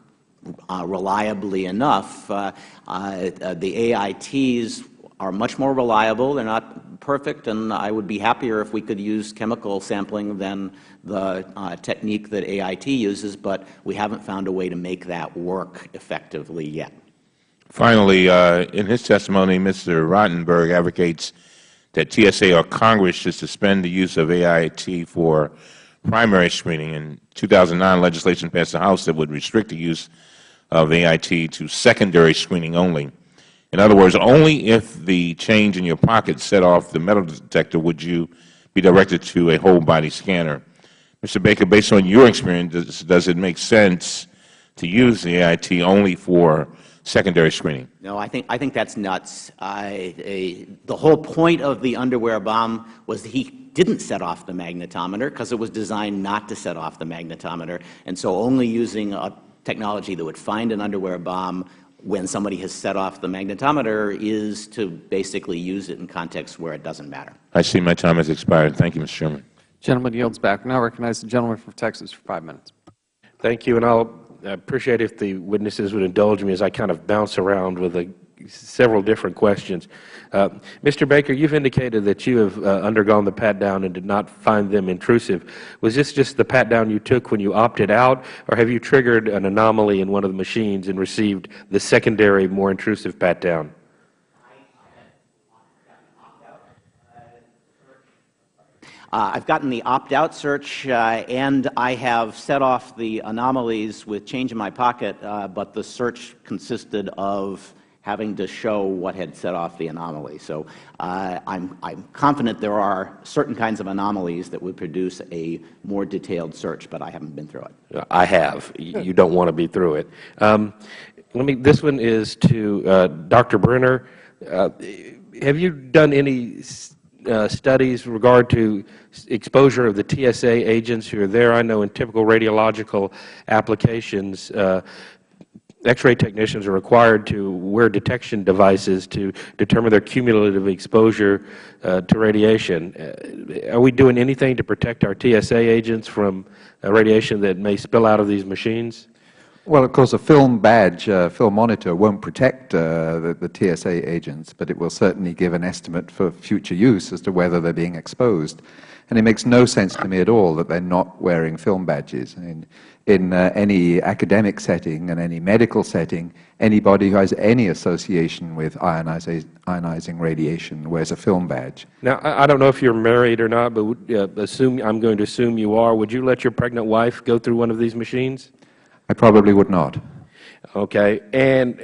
reliably enough. The AITs are much more reliable. They're not perfect, and I would be happier if we could use chemical sampling than the technique that AIT uses, but we haven't found a way to make that work effectively yet. Finally, in his testimony, Mr. Rottenberg advocates that TSA or Congress should suspend the use of AIT for primary screening. In 2009, legislation passed the House that would restrict the use of AIT to secondary screening only. In other words, only if the change in your pocket set off the metal detector would you be directed to a whole-body scanner. Mr. Baker, based on your experience, does it make sense to use the AIT only for secondary screening? No, I think that's nuts. The whole point of the underwear bomb was that he didn't set off the magnetometer because it was designed not to set off the magnetometer, and so only using a technology that would find an underwear bomb when somebody has set off the magnetometer is to basically use it in contexts where it doesn't matter. I see my time has expired. Thank you, Mr. Chairman. Gentleman yields back. Now recognize the gentleman from Texas for 5 minutes. Thank you, and I'll appreciate if the witnesses would indulge me as I kind of bounce around with several different questions. Mr. Baker, you've indicated that you have undergone the pat-down and did not find them intrusive. Was this just the pat-down you took when you opted out, or have you triggered an anomaly in one of the machines and received the secondary, more intrusive pat-down? I've gotten the opt-out search, and I have set off the anomalies with change in my pocket, but the search consisted of having to show what had set off the anomaly. So I'm confident there are certain kinds of anomalies that would produce a more detailed search, but I haven't been through it. I have. You don't want to be through it. This one is to Dr. Brenner. Have you done any studies with regard to exposure of the TSA agents who are there? I know in typical radiological applications, X-ray technicians are required to wear detection devices to determine their cumulative exposure to radiation. Are we doing anything to protect our TSA agents from radiation that may spill out of these machines? Well, of course, a film badge, film monitor won't protect the TSA agents, but it will certainly give an estimate for future use as to whether they're being exposed. And it makes no sense to me at all that they're not wearing film badges. I mean, in any academic setting and any medical setting, anybody who has any association with ionizing radiation wears a film badge. Now, I don't know if you're married or not, but I'm going to assume you are. Would you let your pregnant wife go through one of these machines? I probably would not. Okay. And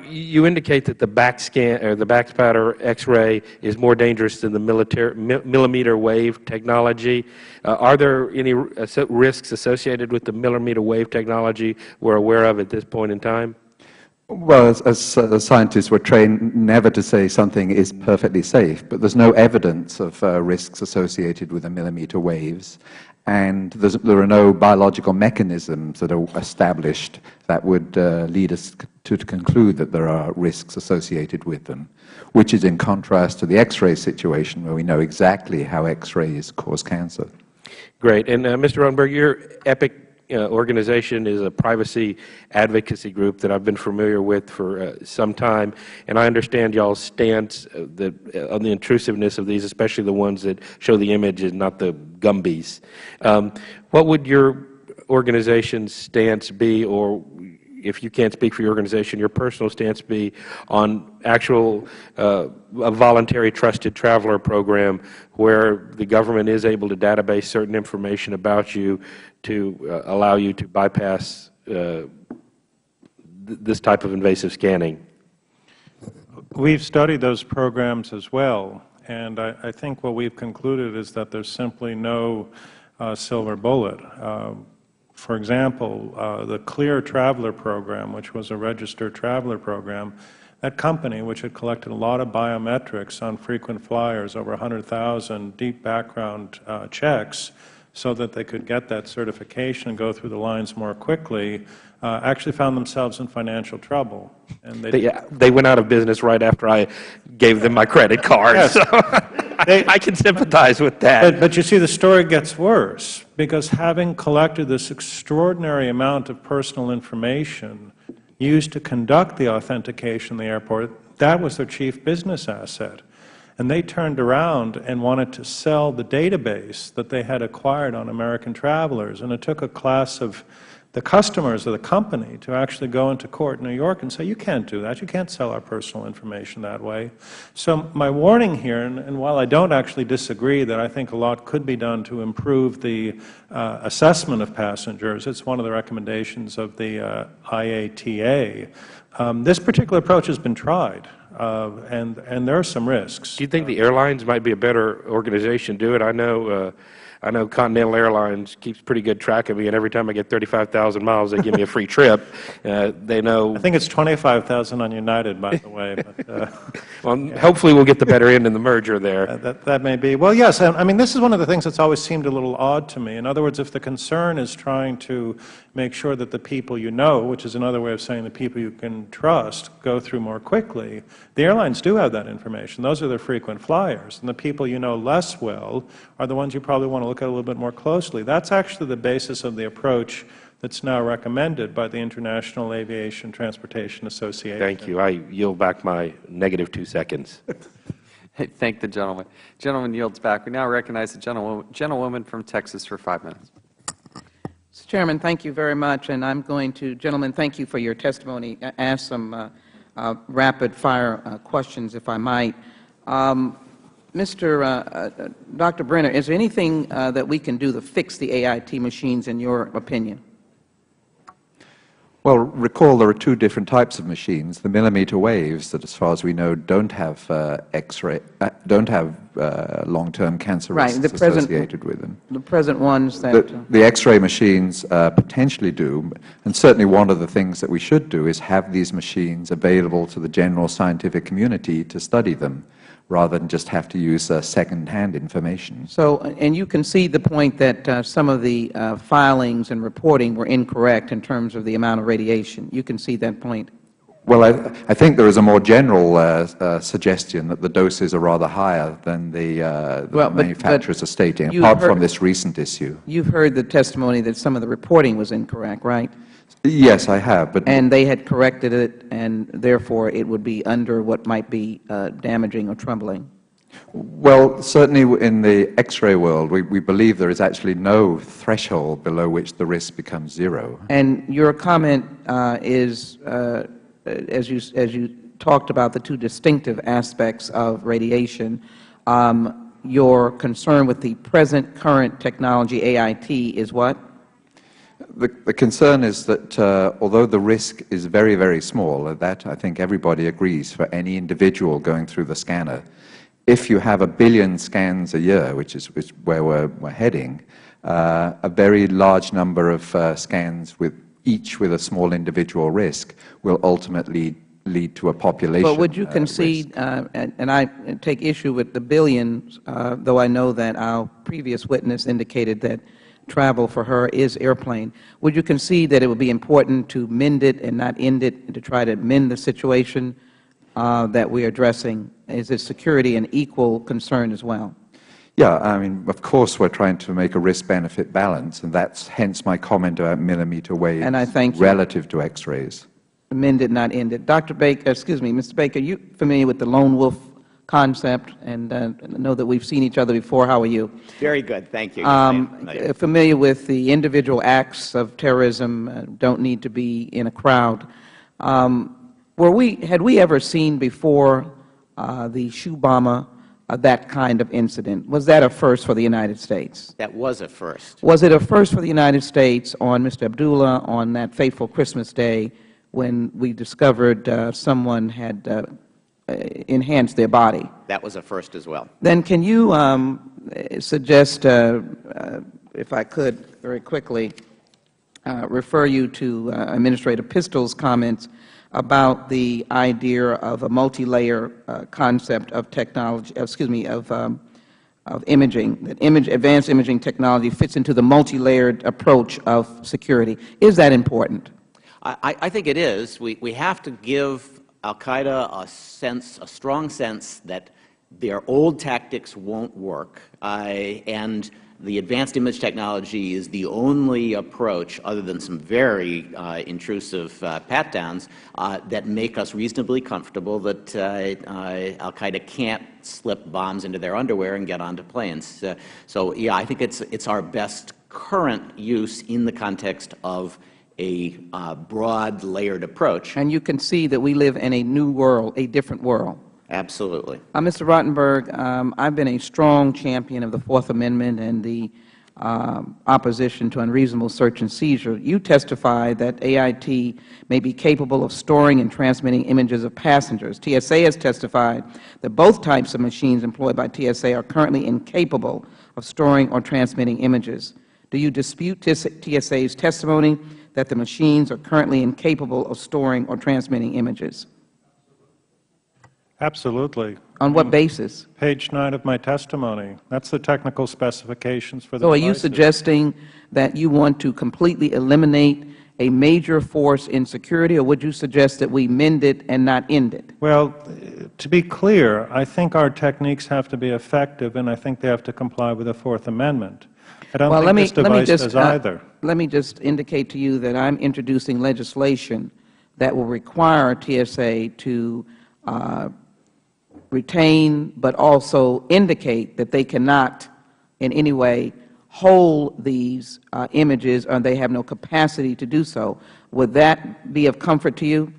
you indicate that the back scan or the back spatter X-ray is more dangerous than the millimeter wave technology. Are there any risks associated with the millimeter wave technology we're aware of at this point in time? Well, as scientists, we're trained never to say something is perfectly safe, but there's no evidence of risks associated with the millimeter waves, and there are no biological mechanisms that are established that would lead us to conclude that there are risks associated with them, which is in contrast to the X-ray situation where we know exactly how X-rays cause cancer. Great. And Mr. Rodenberg, your EPIC organization is a privacy advocacy group that I've been familiar with for some time, and I understand y'all's stance on the intrusiveness of these, especially the ones that show the image and not the Gumbies. What would your organization's stance be, or if you can't speak for your organization, your personal stance be on actual a voluntary trusted traveler program where the government is able to database certain information about you to allow you to bypass this type of invasive scanning? We've studied those programs as well, and I think what we've concluded is that there's simply no silver bullet. For example, the Clear Traveler program, which was a registered traveler program, that company, which had collected a lot of biometrics on frequent flyers, over 100,000 deep background checks, so that they could get that certification and go through the lines more quickly, actually found themselves in financial trouble. And they went out of business right after I gave them my credit card. Yes. So I can sympathize with that. But you see, the story gets worse, because having collected this extraordinary amount of personal information used to conduct the authentication in the airport, That was their chief business asset. And they turned around and wanted to sell the database that they had acquired on American travelers. And it took a class of the customers of the company to actually go into court in New York and say, you can't do that. You can't sell our personal information that way. So my warning here, and while I don't actually disagree that I think a lot could be done to improve the assessment of passengers, it's one of the recommendations of the IATA, this particular approach has been tried. And there are some risks. Do you think the airlines might be a better organization to do it? I know Continental Airlines keeps pretty good track of me, and every time I get 35,000 miles, they give me a free trip. They know. I think it's 25,000 on United, by the way. But, well, yeah. Hopefully we'll get the better end in the merger there. That may be. Well, yes. I mean, this is one of the things that's always seemed a little odd to me. In other words, if the concern is trying to make sure that the people you know, which is another way of saying the people you can trust, go through more quickly, the airlines do have that information. Those are their frequent flyers. And the people you know less well are the ones you probably want to look at a little bit more closely. That's actually the basis of the approach that's now recommended by the International Aviation Transportation Association. Thank you. I yield back my negative 2 seconds. Thank the gentleman. Gentleman yields back. We now recognize the gentlewoman from Texas for 5 minutes. Mr. Chairman, thank you very much. And I'm going to, gentlemen, thank you for your testimony. Ask some rapid-fire questions, if I might. Dr. Brenner, is there anything that we can do to fix the AIT machines, in your opinion? Well, recall there are two different types of machines. The millimeter waves that, as far as we know, don't have long-term cancer risks associated with them. The present ones that the X-ray machines potentially do, and certainly one of the things that we should do is have these machines available to the general scientific community to study them, rather than just have to use second-hand information. So, and you concede the point that some of the filings and reporting were incorrect in terms of the amount of radiation. You concede that point? Well, I think there is a more general suggestion that the doses are rather higher than the manufacturers are stating, apart from this recent issue. You've heard the testimony that some of the reporting was incorrect, right? Yes, I have. And they had corrected it, and therefore it would be under what might be damaging or troubling? Well, certainly in the X-ray world, we believe there is actually no threshold below which the risk becomes zero. And your comment is, as you talked about the two distinctive aspects of radiation, your concern with the present current technology, AIT, is what? The concern is that although the risk is very, very small, that I think everybody agrees for any individual going through the scanner, if you have 1 billion scans a year, which is where we're heading, a very large number of scans each with a small individual risk will ultimately lead to a population But would you concede, and I take issue with the billions, though I know that our previous witness indicated that travel for her is airplane, would you concede that it would be important to mend it and not end it, and to try to mend the situation that we are addressing? Is it security an equal concern as well? Yeah, I mean, of course we're trying to make a risk-benefit balance, and that's hence my comment about millimeter waves relative to X-rays. Mend it, not end it. Dr. Baker, excuse me, Mr. Baker, are you familiar with the lone wolf concept? And I know that we've seen each other before. How are you? Very good, thank you. Familiar with the individual acts of terrorism, don't need to be in a crowd. Had we ever seen before the shoe bomber that kind of incident? Was that a first for the United States? That was a first. Was it a first for the United States on Mr. Abdullah on that fateful Christmas day when we discovered someone had enhanced their body? That was a first as well. Then can you suggest, if I could very quickly, refer you to Administrator Pistol's comments about the idea of a multi-layer concept of technology, of imaging, that advanced imaging technology fits into the multi-layered approach of security. Is that important? I think it is. We have to give al-Qaeda a strong sense that their old tactics won't work, and the advanced image technology is the only approach, other than some very intrusive pat-downs, that make us reasonably comfortable that al-Qaeda can't slip bombs into their underwear and get onto planes. So, yeah, I think it's our best current use in the context of a broad, layered approach. And you can see that we live in a new world, a different world. Absolutely. Mr. Rottenberg, I've been a strong champion of the Fourth Amendment and the opposition to unreasonable search and seizure. You testified that AIT may be capable of storing and transmitting images of passengers. TSA has testified that both types of machines employed by TSA are currently incapable of storing or transmitting images. Do you dispute TSA's testimony that the machines are currently incapable of storing or transmitting images? Absolutely. On what basis? Page 9 of my testimony. That's the technical specifications for the So are devices. you suggesting that you want to completely eliminate a major force in security, or would you suggest that we mend it and not end it? Well, to be clear, I think our techniques have to be effective, and I think they have to comply with the Fourth Amendment. I don't think this device does either. Let me just indicate to you that I'm introducing legislation that will require TSA to retain but also indicate that they cannot in any way hold these images, or they have no capacity to do so. Would that be of comfort to you?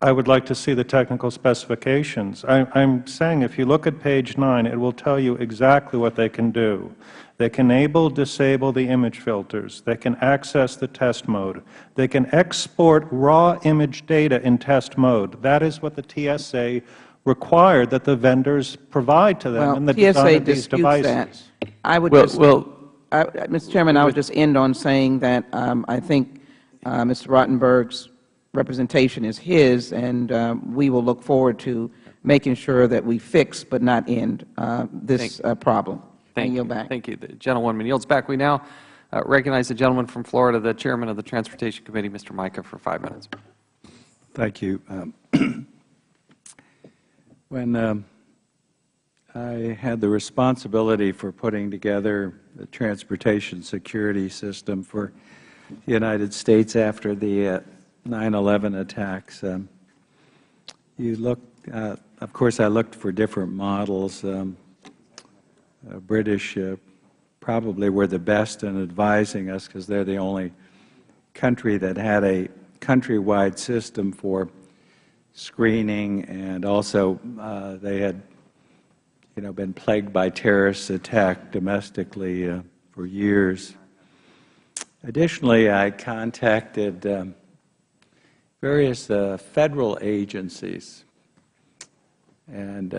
I would like to see the technical specifications. I'm saying if you look at page 9, it will tell you exactly what they can do. They can disable the image filters. They can access the test mode. They can export raw image data in test mode. That is what the TSA required that the vendors provide to them in the design of these devices. That. I would Mr. Chairman, I would just end on saying that I think Mr. Rottenberg's representation is his, and we will look forward to making sure that we fix but not end this problem. Thank you. Back. Thank you. The gentlewoman yields back. We now recognize the gentleman from Florida, the Chairman of the Transportation Committee, Mr. Mica, for 5 minutes. Thank you. When I had the responsibility for putting together the transportation security system for the United States after the 9/11 attacks, of course, I looked for different models. British probably were the best in advising us because they're the only country that had a countrywide system for screening, and also they had been plagued by terrorist attack domestically for years. Additionally, I contacted various federal agencies, and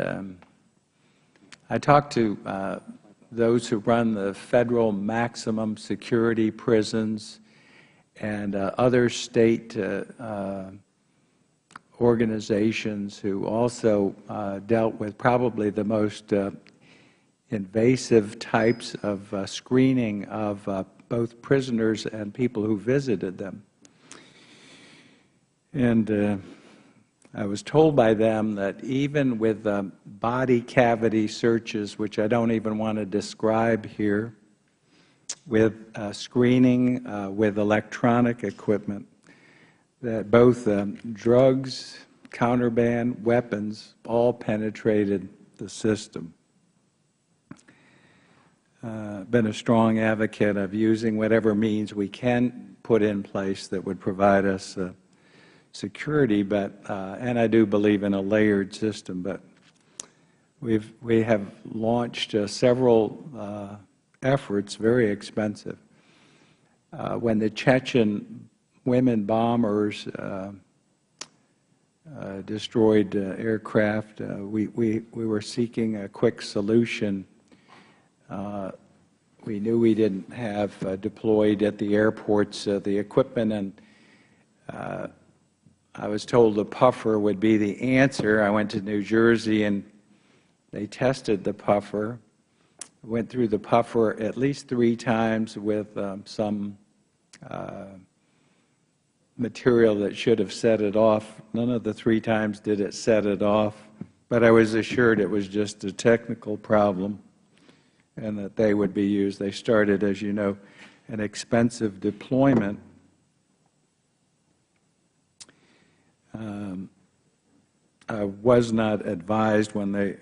I talked to those who run the federal maximum security prisons and other state organizations who also dealt with probably the most invasive types of screening of both prisoners and people who visited them. And I was told by them that even with body cavity searches, which I don't even want to describe here, with screening with electronic equipment, that both drugs, contraband, weapons all penetrated the system. Been a strong advocate of using whatever means we can put in place that would provide us security, and I do believe in a layered system. But we have launched several efforts, very expensive. When the Chechen women bombers destroyed aircraft, we were seeking a quick solution. We knew we didn't have deployed at the airports the equipment, and I was told the puffer would be the answer. I went to New Jersey, and they tested the puffer. Went through the puffer at least 3 times with some material that should have set it off. None of the 3 times did it set it off, but I was assured it was just a technical problem and that they would be used. They started, as you know, an expensive deployment. I was not advised when they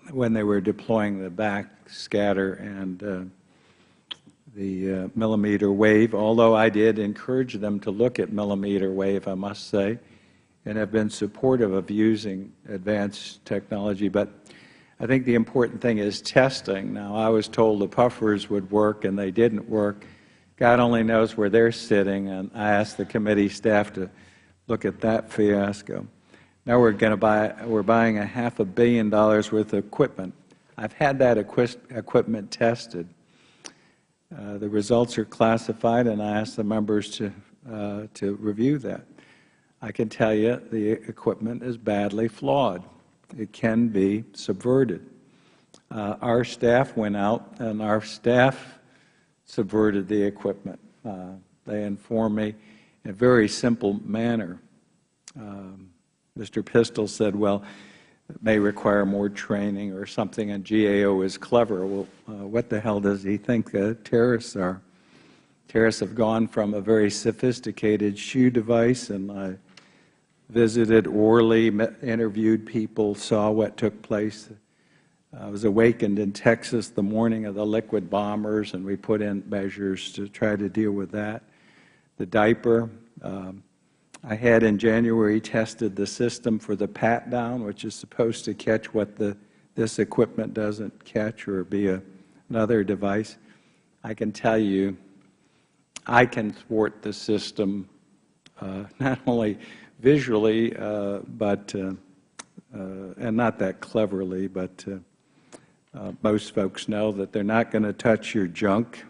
when they were deploying the backscatter and the millimeter wave, although I did encourage them to look at millimeter wave, I must say, and have been supportive of using advanced technology. But I think the important thing is testing. Now, I was told the puffers would work, and they didn't work. God only knows where they're sitting, and I asked the committee staff to look at that fiasco. Now we're buying a $500 million worth of equipment. I've had that equipment tested. The results are classified, and I asked the members to review that. I can tell you the equipment is badly flawed. It can be subverted. Our staff went out, and our staff subverted the equipment. They informed me in a very simple manner. Mr. Pistol said, well, it may require more training or something, and GAO is clever. Well, what the hell does he think terrorists are? Terrorists have gone from a very sophisticated shoe device, and I visited Orly, interviewed people, saw what took place. I was awakened in Texas the morning of the liquid bombers, and we put in measures to try to deal with that. The diaper, I had in January tested the system for the pat-down, which is supposed to catch what this equipment doesn't catch or be another device. I can tell you, I can thwart the system not only visually, but and not that cleverly, but most folks know that they're not going to touch your junk,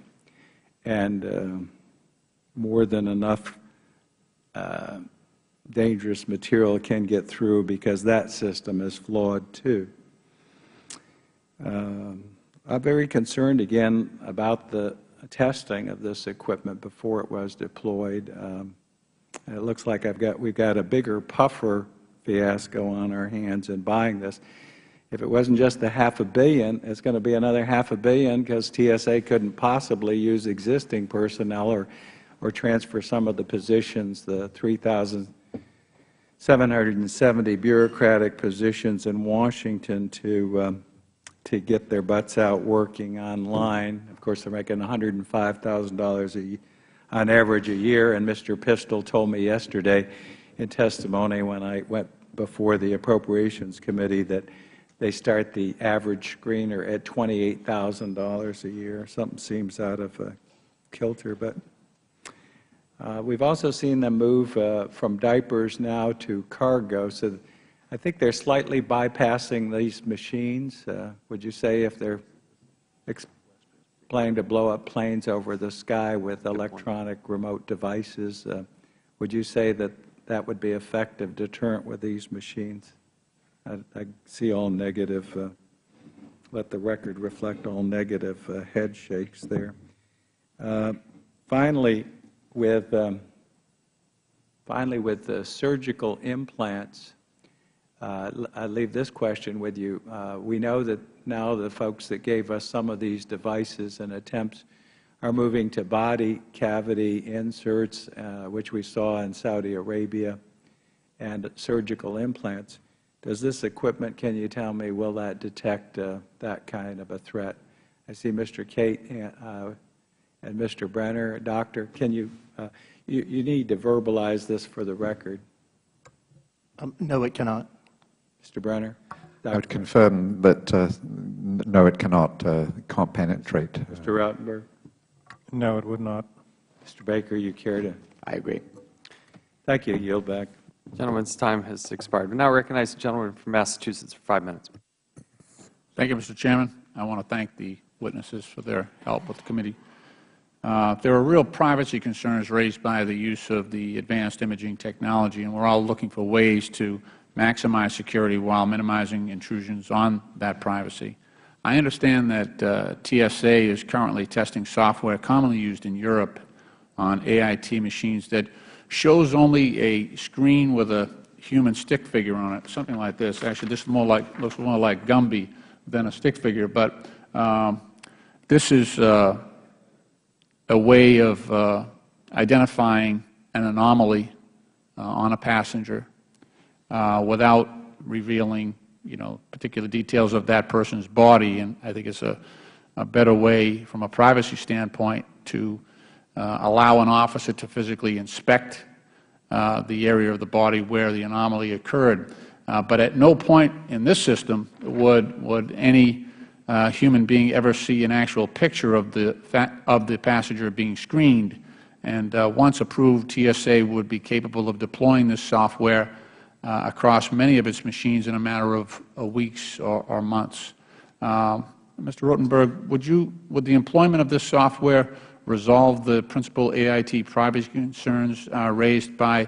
and more than enough dangerous material can get through because that system is flawed too. I'm very concerned again about the testing of this equipment before it was deployed. It looks like we've got a bigger puffer fiasco on our hands in buying this. If it wasn't just the $500 million, it's going to be another $500 million because TSA couldn't possibly use existing personnel or transfer some of the positions, the 3,770 bureaucratic positions in Washington to get their butts out working online. Of course, they're making $105,000 on average a year, and Mr. Pistol told me yesterday in testimony when I went before the Appropriations Committee that they start the average screener at $28,000 a year. Something seems out of kilter, but we've also seen them move from diapers now to cargo, so I think they're slightly bypassing these machines. Would you say if they're planning to blow up planes over the sky with electronic remote devices, would you say that that would be effective deterrent with these machines? I see all negative, let the record reflect all negative head shakes there. Finally, with surgical implants, I leave this question with you. We know that now the folks that gave us some of these devices and attempts are moving to body cavity inserts, which we saw in Saudi Arabia, and surgical implants. Does this equipment, can you tell me, will that detect that kind of a threat? I see Mr. Cate and Mr. Brenner. Doctor, can you need to verbalize this for the record. No, it cannot. Mr. Brenner? I would confirm that no, it cannot. Can't penetrate. Mr. Rautenberg? No, it would not. Mr. Baker, you care to? I agree. Thank you. Yield back. The gentleman's time has expired. We now recognize the gentleman from Massachusetts for 5 minutes. Thank you, Mr. Chairman. I want to thank the witnesses for their help with the committee. There are real privacy concerns raised by the use of the advanced imaging technology, and we're all looking for ways to maximize security while minimizing intrusions on that privacy. I understand that TSA is currently testing software commonly used in Europe on AIT machines that shows only a screen with an human stick figure on it, something like this. Actually, this looks more like Gumby than a stick figure, but this is a way of identifying an anomaly on a passenger without revealing, particular details of that person's body. And I think it's a better way, from a privacy standpoint, to allow an officer to physically inspect the area of the body where the anomaly occurred. But at no point in this system would any human being ever see an actual picture of the passenger being screened. And once approved, TSA would be capable of deploying this software across many of its machines in a matter of weeks or months. Mr. Rotenberg, would the employment of this software resolve the principal AIT privacy concerns raised by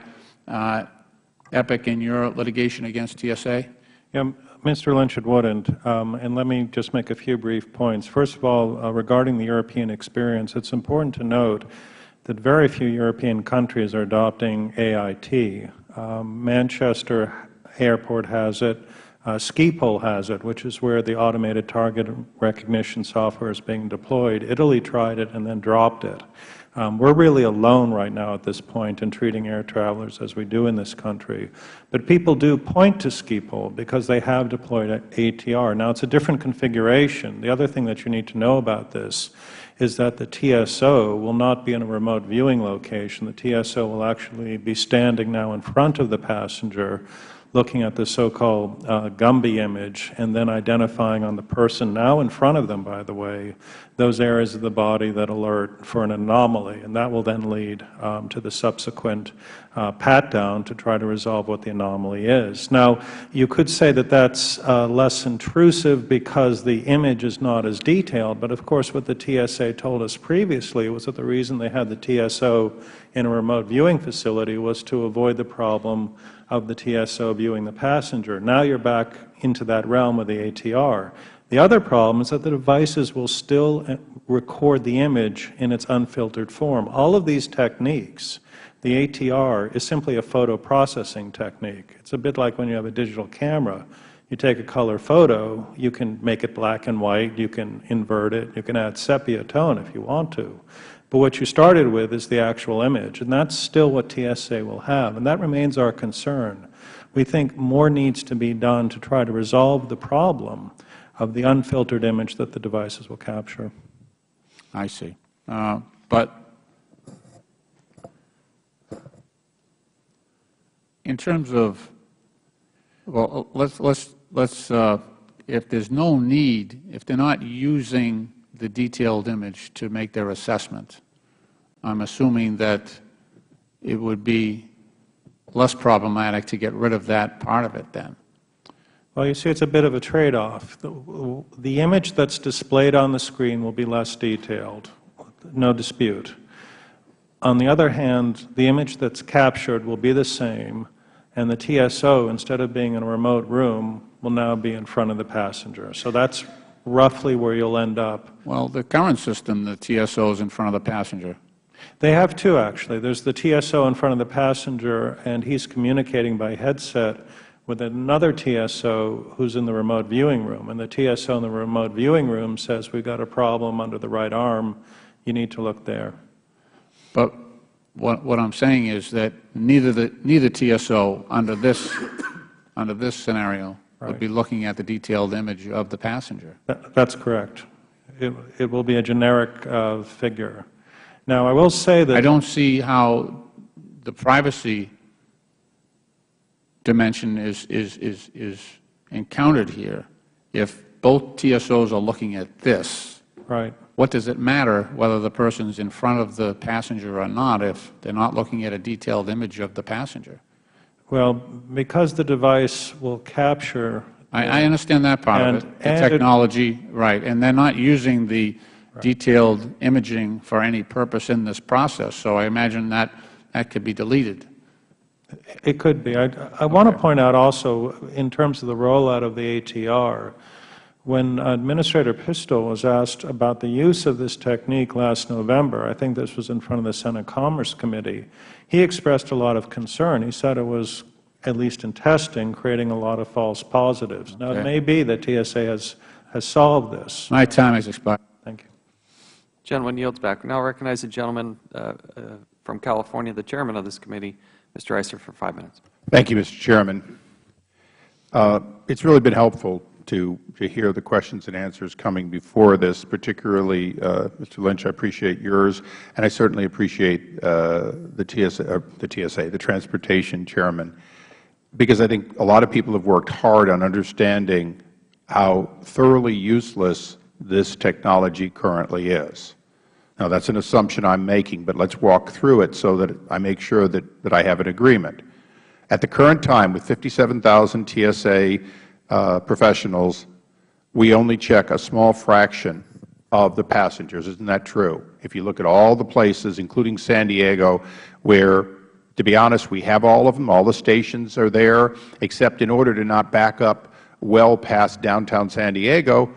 EPIC in your litigation against TSA? Yeah, Mr. Lynch, it wouldn't. And let me just make a few brief points. First of all, regarding the European experience, it's important to note that very few European countries are adopting AIT. Manchester Airport has it. Schiphol has it, which is where the automated target recognition software is being deployed. Italy tried it and then dropped it. We're really alone right now at this point in treating air travelers as we do in this country. But people do point to Schiphol because they have deployed ATR. Now, it's a different configuration. The other thing that you need to know about this is that the TSO will not be in a remote viewing location. The TSO will actually be standing now in front of the passenger, looking at the so-called Gumby image, and then identifying on the person now in front of them, by the way, those areas of the body that alert for an anomaly. And that will then lead to the subsequent pat-down to try to resolve what the anomaly is. Now, you could say that that's less intrusive because the image is not as detailed, but of course what the TSA told us previously was that the reason they had the TSO in a remote viewing facility was to avoid the problem of the TSO viewing the passenger. Now you're back into that realm of the ATR. The other problem is that the devices will still record the image in its unfiltered form. All of these techniques, the ATR is simply a photo processing technique. It's a bit like when you have a digital camera. You take a color photo, you can make it black and white, you can invert it, you can add sepia tone if you want to. But what you started with is the actual image, and that's still what TSA will have, and that remains our concern. We think more needs to be done to try to resolve the problem of the unfiltered image that the devices will capture. I see. But in terms of, well, if there's no need, if they're not using the detailed image to make their assessment, I'm assuming that it would be less problematic to get rid of that part of it then. Well, you see, it's a bit of a trade-off. The image that's displayed on the screen will be less detailed, no dispute. On the other hand, the image that's captured will be the same, and the TSO, instead of being in a remote room, will now be in front of the passenger. So that's roughly where you'll end up. Well, the current system, the TSO is in front of the passenger. They have two, actually. There's the TSO in front of the passenger, and he's communicating by headset with another TSO who's in the remote viewing room. And the TSO in the remote viewing room says, we've got a problem under the right arm. You need to look there. But what I'm saying is that neither TSO under this scenario would be looking at the detailed image of the passenger. That's correct. It will be a generic figure. Now, I will say that I don't see how the privacy dimension is encountered here. If both TSOs are looking at this, right. What does it matter whether the person's in front of the passenger or not if they're not looking at a detailed image of the passenger? Well, because the device will capture. I understand that part of it, the technology, right, and they're not using the detailed imaging for any purpose in this process, so I imagine that could be deleted. It could be. I want to point out also, in terms of the rollout of the ATR, when Administrator Pistole was asked about the use of this technique last November, I think this was in front of the Senate Commerce Committee, he expressed a lot of concern. He said it was at least in testing, creating a lot of false positives. Now, it may be that TSA has solved this. My time has expired. Thank you. Gentleman yields back. We now recognize the gentleman from California, the chairman of this committee, Mr. Eisler, for 5 minutes. Thank you, Mr. Chairman. It's really been helpful to hear the questions and answers coming before this, particularly, Mr. Lynch, I appreciate yours, and I certainly appreciate the Transportation Chairman, because I think a lot of people have worked hard on understanding how thoroughly useless this technology currently is. Now, that's an assumption I'm making, but let's walk through it so that I make sure that I have an agreement. At the current time, with 57,000 TSA professionals, we only check a small fraction of the passengers. Isn't that true? If you look at all the places, including San Diego, where, to be honest, we have all of them, all the stations are there, except in order to not back up well past downtown San Diego,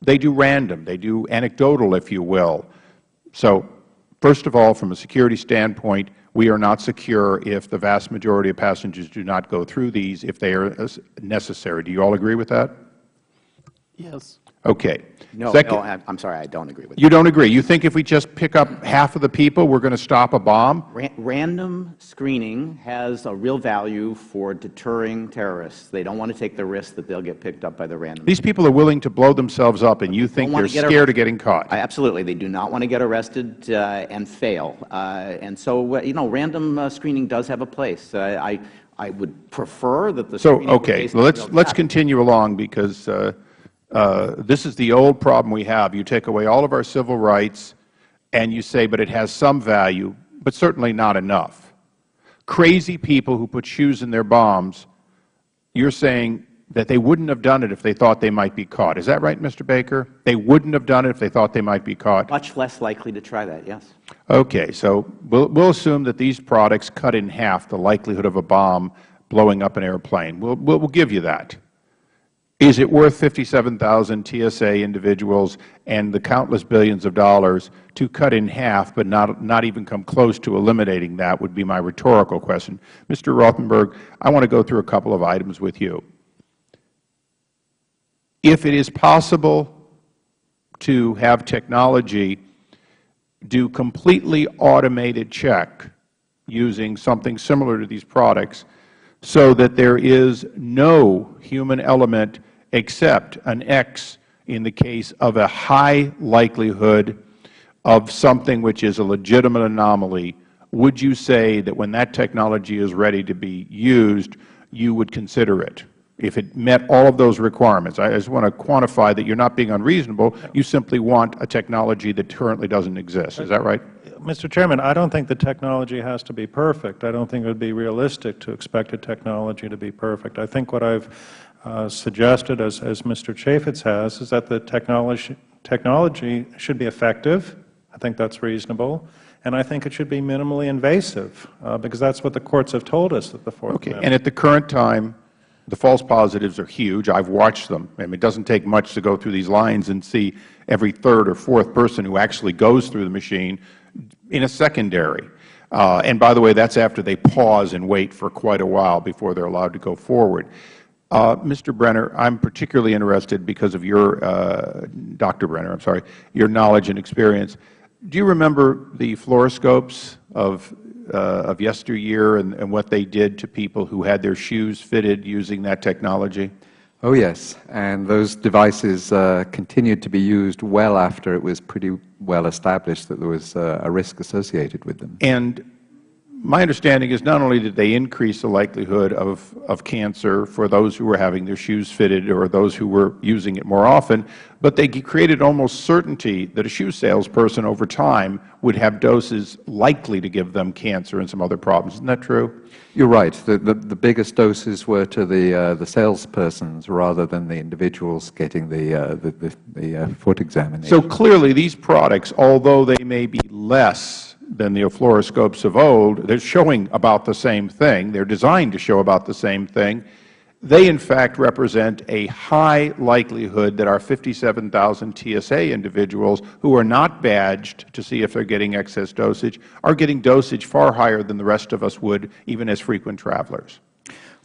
they do random, they do anecdotal, if you will. So, first of all, from a security standpoint, we are not secure if the vast majority of passengers do not go through these if they are necessary. Do you all agree with that? Yes. Okay. No, I'm sorry, I don't agree with that. You don't agree. You think if we just pick up half of the people, we're going to stop a bomb? Random screening has a real value for deterring terrorists. They don't want to take the risk that they'll get picked up by the random. These people are willing to blow themselves up, and you think they're scared of getting caught. Absolutely. They do not want to get arrested and fail. And so, you know, random screening does have a place. I would prefer that the screening okay. Well, let's continue along, because this is the old problem we have. You take away all of our civil rights, and you say, but it has some value, but certainly not enough. Crazy people who put shoes in their bombs, you're saying that they wouldn't have done it if they thought they might be caught. Is that right, Mr. Baker? They wouldn't have done it if they thought they might be caught? Much less likely to try that, yes. Okay. So we'll assume that these products cut in half the likelihood of a bomb blowing up an airplane. We'll give you that. Is it worth 57,000 TSA individuals and the countless billions of dollars to cut in half but not even come close to eliminating that, would be my rhetorical question. Mr. Rothenberg, I want to go through a couple of items with you. If it is possible to have technology do completely automated check using something similar to these products so that there is no human element except an X in the case of a high likelihood of something which is a legitimate anomaly, would you say that when that technology is ready to be used, you would consider it, if it met all of those requirements? I just want to quantify that you're not being unreasonable. You simply want a technology that currently doesn't exist. Is that right? Mr. Chairman, I don't think the technology has to be perfect. I don't think it would be realistic to expect a technology to be perfect. I think what I've suggested, as Mr. Chaffetz has, is that the technology should be effective. I think that's reasonable. And I think it should be minimally invasive, because that's what the courts have told us at the Fourth Amendment. And at the current time, the false positives are huge. I've watched them. I mean, it doesn't take much to go through these lines and see every third or fourth person who actually goes through the machine in a secondary. And by the way, that's after they pause and wait for quite a while before they're allowed to go forward. Mr. Brenner, I'm particularly interested because of your, Dr. Brenner, I'm sorry, your knowledge and experience. Do you remember the fluoroscopes of yesteryear and what they did to people who had their shoes fitted using that technology? Oh, yes. And those devices continued to be used well after it was pretty well established that there was a risk associated with them. And my understanding is not only did they increase the likelihood of cancer for those who were having their shoes fitted or those who were using it more often, but they created almost certainty that a shoe salesperson over time would have doses likely to give them cancer and some other problems. Isn't that true? You're right. The biggest doses were to the salespersons rather than the individuals getting the foot examination. So clearly these products, although they may be less than the fluoroscopes of old, they're showing about the same thing. They're designed to show about the same thing. They, in fact, represent a high likelihood that our 57,000 TSA individuals who are not badged to see if they're getting excess dosage are getting dosage far higher than the rest of us would, even as frequent travelers.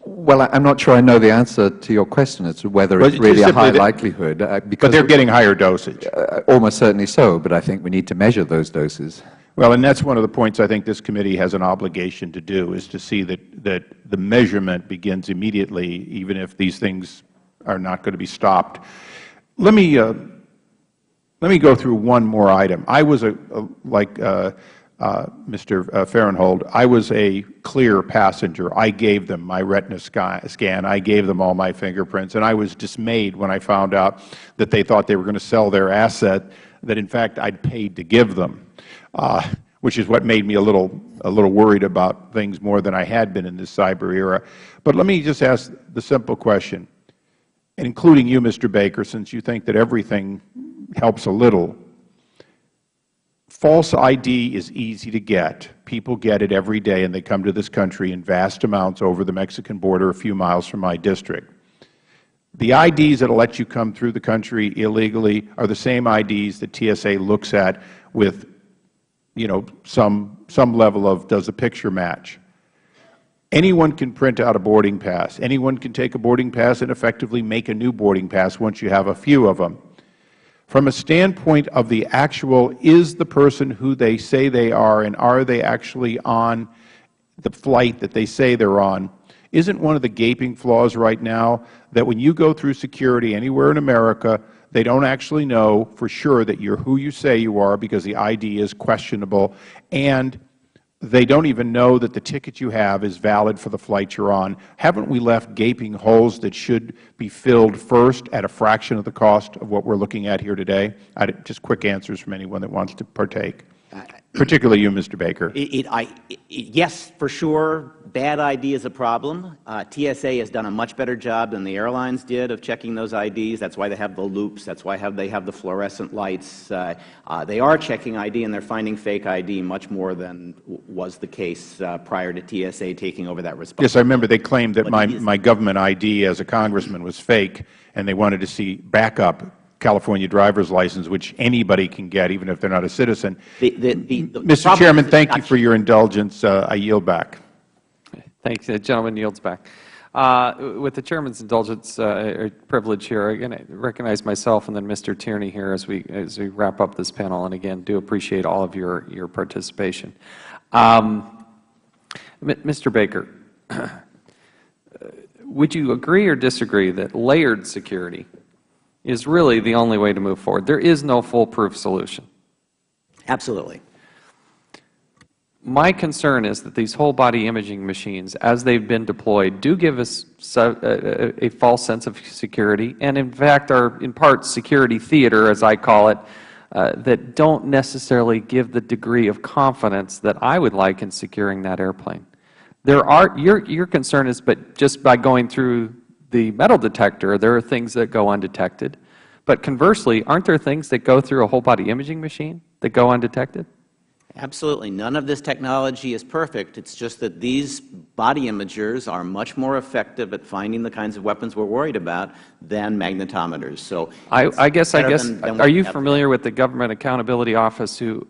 Well, I'm not sure I know the answer to your question as to whether it's really a high likelihood. But they're getting higher dosage. Almost certainly so, but I think we need to measure those doses. Well, and that's one of the points I think this committee has an obligation to do, is to see that the measurement begins immediately, even if these things are not going to be stopped. Let me go through one more item. I was like Mr. Farenthold, I was a clear passenger. I gave them my retina scan. I gave them all my fingerprints, and I was dismayed when I found out that they thought they were going to sell their asset that, in fact, I'd paid to give them, which is what made me a little worried about things more than I had been in this cyber era. But let me just ask the simple question, including you, Mr. Baker, since you think that everything helps a little. False ID is easy to get. People get it every day, and they come to this country in vast amounts over the Mexican border a few miles from my district. The IDs that will let you come through the country illegally are the same IDs that TSA looks at with, some level of, does the picture match? Anyone can print out a boarding pass. Anyone can take a boarding pass and effectively make a new boarding pass once you have a few of them. From a standpoint of the actual, is the person who they say they are, and are they actually on the flight that they say they're on, isn't one of the gaping flaws right now that when you go through security anywhere in America, they don't actually know for sure that you're who you say you are because the ID is questionable, and they don't even know that the ticket you have is valid for the flight you're on? Haven't we left gaping holes that should be filled first at a fraction of the cost of what we're looking at here today? Just quick answers from anyone that wants to partake, particularly you, Mr. Baker. Yes, for sure, bad ID is a problem. TSA has done a much better job than the airlines did of checking those IDs. That's why they have the loops. That's why they have the fluorescent lights. They are checking ID, and they're finding fake ID much more than was the case prior to TSA taking over that responsibility. Yes, I remember they claimed that my government ID as a congressman was fake, and they wanted to see backup California driver's license, which anybody can get, even if they're not a citizen. Mr. Chairman, thank you for your indulgence. I yield back. Thanks. The gentleman yields back. With the Chairman's indulgence or privilege here, I'm going to recognize myself and then Mr. Tierney here as we wrap up this panel. And again, do appreciate all of your participation. Mr. Baker, would you agree or disagree that layered security is really the only way to move forward? There is no foolproof solution. Absolutely. My concern is that these whole-body imaging machines, as they've been deployed, do give us a false sense of security, and in fact are in part security theater, as I call it, that don't necessarily give the degree of confidence that I would like in securing that airplane. Your concern is, but just by going through the metal detector, there are things that go undetected. But conversely, aren't there things that go through a whole-body imaging machine that go undetected? Absolutely. None of this technology is perfect. It's just that these body imagers are much more effective at finding the kinds of weapons we're worried about than magnetometers. So I guess, are you familiar with the Government Accountability Office, who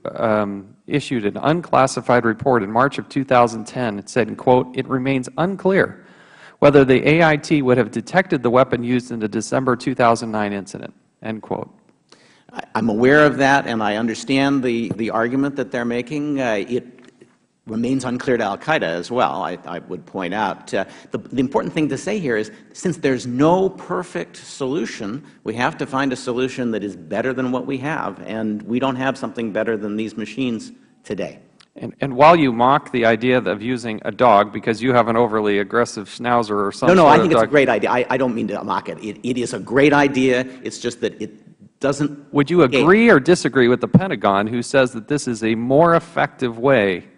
issued an unclassified report in March of 2010? It said, quote, "It remains unclear whether the AIT would have detected the weapon used in the December 2009 incident," end quote. I'm aware of that, and I understand the argument that they're making. It remains unclear to al-Qaeda as well, I would point out. The important thing to say here is, since there's no perfect solution, we have to find a solution that is better than what we have, and we don't have something better than these machines today. And while you mock the idea of using a dog because you have an overly aggressive schnauzer or something, No, I think it's a great idea. I don't mean to mock it. It is a great idea. It's just that it doesn't. Would you agree or disagree with the Pentagon, who says that this is a more effective way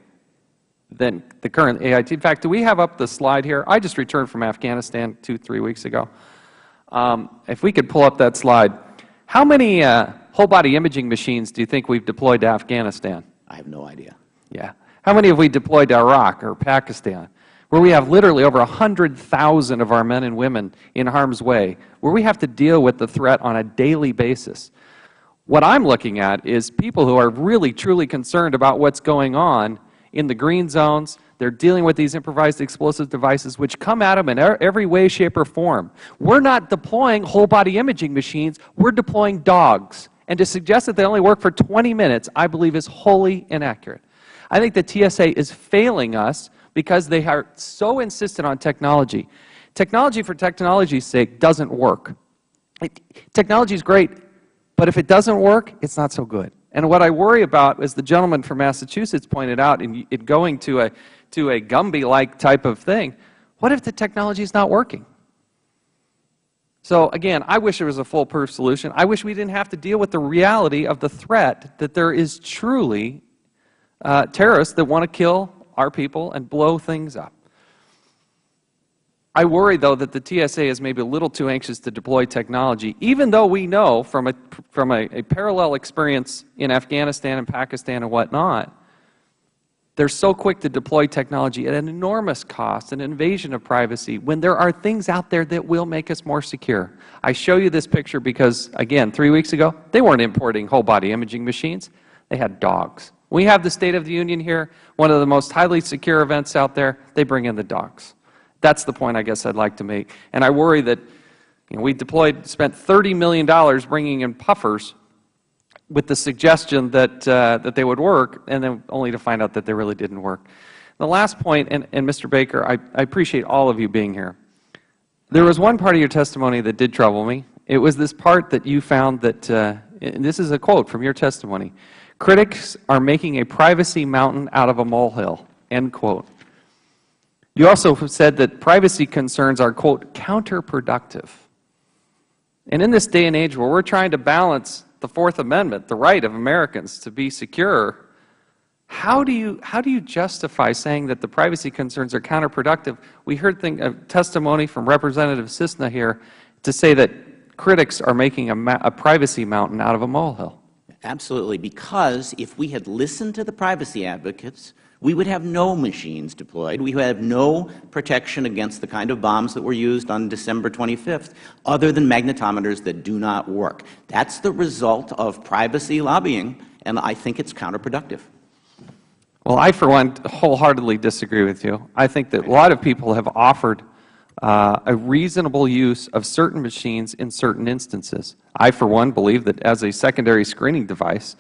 than the current AIT? In fact, do we have up the slide here? I just returned from Afghanistan 2-3 weeks ago. If we could pull up that slide. How many whole-body imaging machines do you think we've deployed to Afghanistan? I have no idea. Yeah. How many have we deployed to Iraq or Pakistan, where we have literally over 100,000 of our men and women in harm's way, where we have to deal with the threat on a daily basis? What I'm looking at is people who are really, truly concerned about what's going on in the green zones, They're dealing with these improvised explosive devices which come at them in every way, shape, or form. We're not deploying whole-body imaging machines. We're deploying dogs. And to suggest that they only work for 20 minutes, I believe, is wholly inaccurate. I think the TSA is failing us because they are so insistent on technology. Technology for technology's sake doesn't work. Technology is great, but if it doesn't work, it's not so good. And what I worry about, as the gentleman from Massachusetts pointed out, in going to a Gumby-like type of thing, what if the technology is not working? So again, I wish there was a foolproof solution. I wish we didn't have to deal with the reality of the threat that there is truly terrorists that want to kill our people and blow things up. I worry, though, that the TSA is maybe a little too anxious to deploy technology, even though we know from a parallel experience in Afghanistan and Pakistan and whatnot, they're so quick to deploy technology at an enormous cost, an invasion of privacy, when there are things out there that will make us more secure. I show you this picture because, again, 3 weeks ago, they weren't importing whole-body imaging machines. They had dogs. We have the State of the Union here, one of the most highly secure events out there. They bring in the dogs. That's the point I guess I'd like to make. And I worry that we spent $30 million bringing in puffers with the suggestion that they would work, and then only to find out that they really didn't work. The last point, and Mr. Baker, I appreciate all of you being here. There was one part of your testimony that did trouble me. It was this part that you found that, and this is a quote from your testimony, critics are making a privacy mountain out of a molehill, end quote. You also said that privacy concerns are, quote, counterproductive. And in this day and age where we're trying to balance the Fourth Amendment, the right of Americans to be secure, how do you justify saying that the privacy concerns are counterproductive? We heard a testimony from Representative Cisna here to say that critics are making a privacy mountain out of a molehill. Absolutely, because if we had listened to the privacy advocates, we would have no machines deployed. We would have no protection against the kind of bombs that were used on December 25th, other than magnetometers that do not work. That's the result of privacy lobbying, and I think it's counterproductive. Well, I, for one, wholeheartedly disagree with you. I think that a lot of people have offered a reasonable use of certain machines in certain instances. I, for one, believe that as a secondary screening device,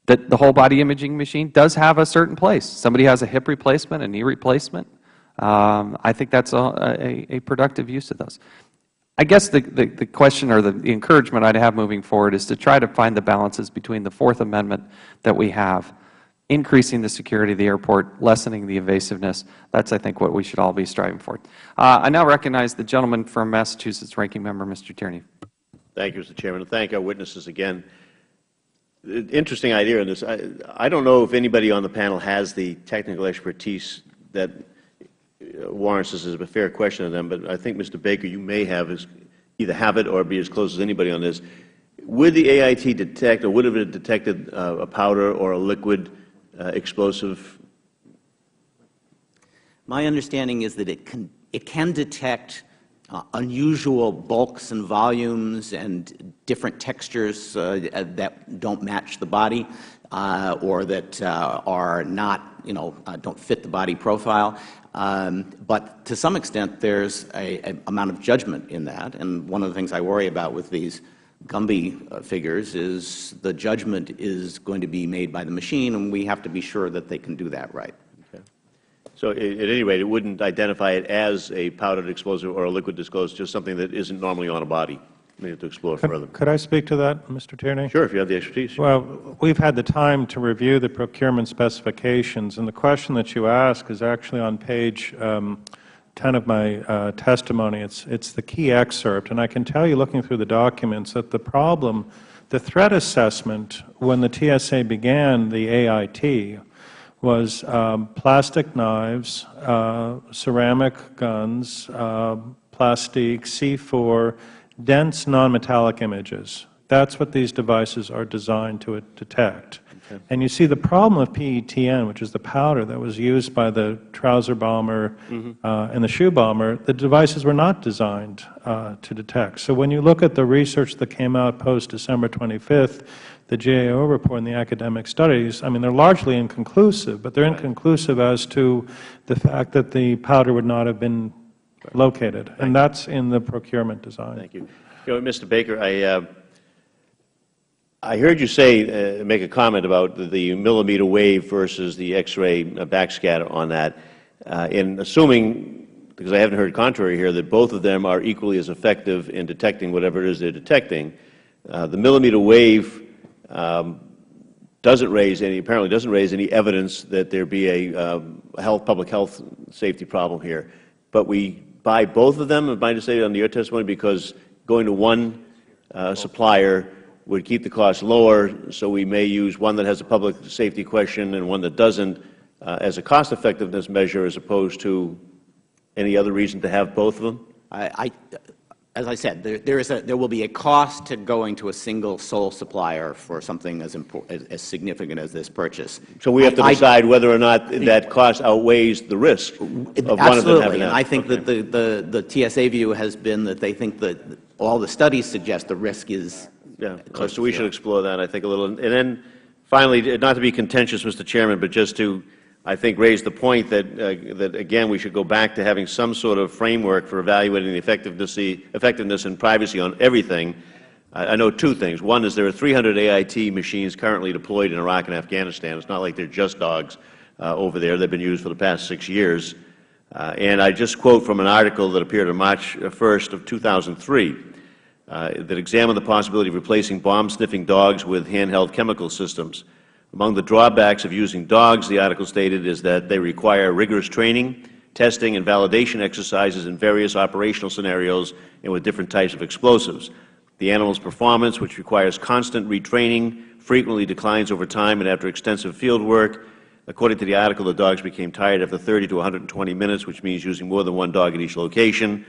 that the whole-body imaging machine does have a certain place. Somebody has a hip replacement, a knee replacement. I think that's a productive use of those. I guess the question or the encouragement I'd have moving forward is to try to find the balances between the Fourth Amendment that we have, increasing the security of the airport, lessening the evasiveness. That's, I think, what we should all be striving for. I now recognize the gentleman from Massachusetts, Ranking Member Mr. Tierney. Thank you, Mr. Chairman, and thank our witnesses again. Interesting idea in this. I don't know if anybody on the panel has the technical expertise that warrants this as a fair question of them, but I think, Mr. Baker, you may either have it or be as close as anybody on this. Would the AIT detect, or would it have detected a powder or a liquid explosive? My understanding is that it can detect unusual bulks and volumes and different textures that don't match the body or that are not, don't fit the body profile. But to some extent, there's an amount of judgment in that. And one of the things I worry about with these Gumby figures is the judgment is going to be made by the machine, and we have to be sure that they can do that right. So at any rate, it wouldn't identify it as a powdered explosive or a liquid explosive, just something that isn't normally on a body. We have to explore further. Could I speak to that, Mr. Tierney? Sure, if you have the expertise. Well, we've had the time to review the procurement specifications, and the question that you ask is actually on page 10 of my testimony. It's the key excerpt, and I can tell you, looking through the documents, that the problem, the threat assessment when the TSA began the AIT was plastic knives, ceramic guns, plastic, C4, dense nonmetallic images. That's what these devices are designed to detect. And you see the problem of PETN, which is the powder that was used by the trouser bomber and the shoe bomber, the devices were not designed to detect. So when you look at the research that came out post-December 25th, the GAO report and the academic studies, I mean, they're largely inconclusive, but they're inconclusive as to the fact that the powder would not have been located. And that's in the procurement design. Thank you. Mr. Baker, I heard you say, make a comment about the millimeter wave versus the X-ray backscatter on that, in assuming, because I haven't heard contrary here, that both of them are equally as effective in detecting whatever it is they're detecting. The millimeter wave apparently doesn't raise any evidence that there be a public health safety problem here. But we buy both of them, am I to say on your testimony, because going to one supplier would keep the cost lower, so we may use one that has a public safety question and one that doesn't as a cost-effectiveness measure as opposed to any other reason to have both of them? As I said, there will be a cost to going to a single sole supplier for something as significant as this purchase. So we have to decide whether or not that cost outweighs the risk of one of them having Absolutely, and I think that the TSA view has been that they think that all the studies suggest the risk is close. So we should explore that, I think, a little. And then finally, not to be contentious, Mr. Chairman, but just to, I think, raise the point that again, we should go back to having some sort of framework for evaluating the effectiveness and privacy on everything. I know two things. One is there are 300 AIT machines currently deployed in Iraq and Afghanistan. It's not like they're just dogs over there. They've been used for the past 6 years. And I just quote from an article that appeared on March 1st of 2003 that examined the possibility of replacing bomb-sniffing dogs with handheld chemical systems. Among the drawbacks of using dogs, the article stated, is that they require rigorous training, testing, and validation exercises in various operational scenarios and with different types of explosives. The animal's performance, which requires constant retraining, frequently declines over time and after extensive field work. According to the article, the dogs became tired after 30 to 120 minutes, which means using more than one dog at each location.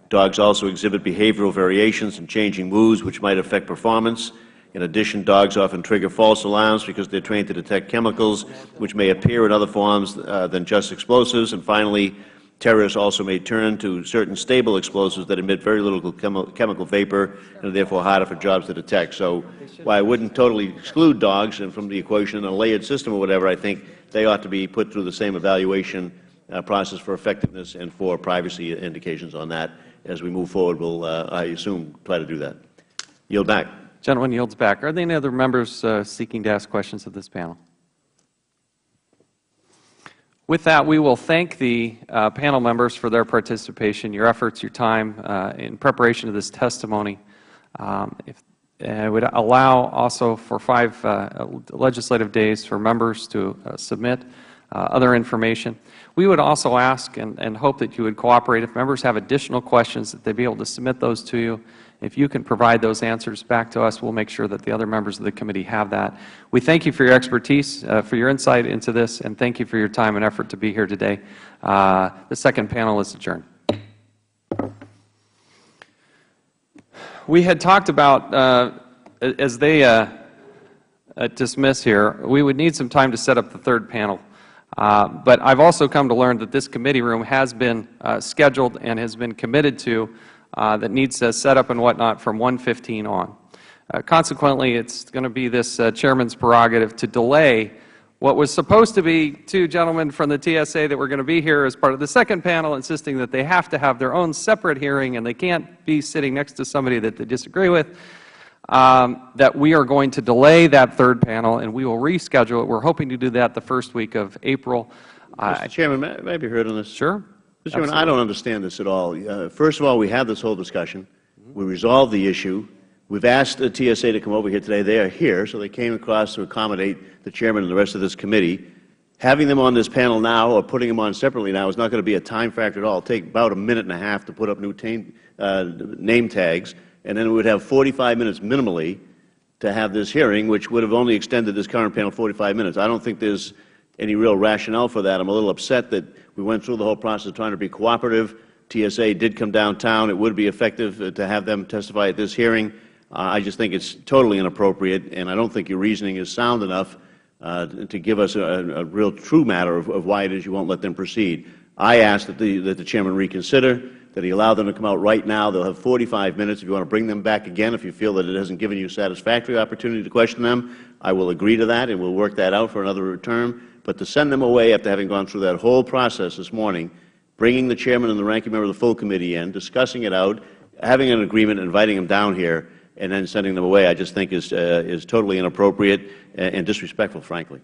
Dogs also exhibit behavioral variations and changing moods, which might affect performance. In addition, dogs often trigger false alarms because they are trained to detect chemicals which may appear in other forms than just explosives. And finally, terrorists also may turn to certain stable explosives that emit very little chemical vapor and are therefore harder for jobs to detect. So while I wouldn't totally exclude dogs from the equation in a layered system or whatever, I think they ought to be put through the same evaluation process for effectiveness and for privacy indications on that. As we move forward, we'll, I assume, try to do that. Yield back. Gentleman yields back. Are there any other members seeking to ask questions of this panel? With that, we will thank the panel members for their participation, your efforts, your time in preparation of this testimony. It would allow also for 5 legislative days for members to submit other information. We would also ask and hope that you would cooperate. If members have additional questions, that they be able to submit those to you. If you can provide those answers back to us, we'll make sure that the other members of the committee have that. We thank you for your expertise, for your insight into this, and thank you for your time and effort to be here today. The second panel is adjourned. We had talked about, as they dismiss here, we would need some time to set up the third panel. But I've also come to learn that this committee room has been scheduled and has been committed to that needs set up and whatnot from 1:15 on. Consequently, it's going to be this chairman's prerogative to delay what was supposed to be 2 gentlemen from the TSA that were going to be here as part of the second panel, insisting that they have to have their own separate hearing and they can't be sitting next to somebody that they disagree with. That we are going to delay that third panel and we will reschedule it. We're hoping to do that the first week of April. Mr. Chairman, may I be heard on this? Sure. Mr. Chairman, I don't understand this at all. First of all, we had this whole discussion. We resolved the issue. We've asked the TSA to come over here today. They are here, so they came across to accommodate the Chairman and the rest of this committee. Having them on this panel now or putting them on separately now is not going to be a time factor at all. It will take about 1.5 minutes to put up new name tags, and then we would have 45 minutes minimally to have this hearing, which would have only extended this current panel 45 minutes. I don't think there's any real rationale for that. I'm a little upset that we went through the whole process of trying to be cooperative. TSA did come downtown. It would be effective to have them testify at this hearing. I just think it's totally inappropriate, and I don't think your reasoning is sound enough to give us a real true matter of why it is you won't let them proceed. I ask that the Chairman reconsider, that he allow them to come out right now. They'll have 45 minutes. If you want to bring them back again, if you feel that it hasn't given you a satisfactory opportunity to question them, I will agree to that, and we'll work that out for another term. But to send them away after having gone through that whole process this morning, bringing the Chairman and the Ranking Member of the full committee in, discussing it out, having an agreement, inviting them down here, and then sending them away, I just think is totally inappropriate and disrespectful, frankly.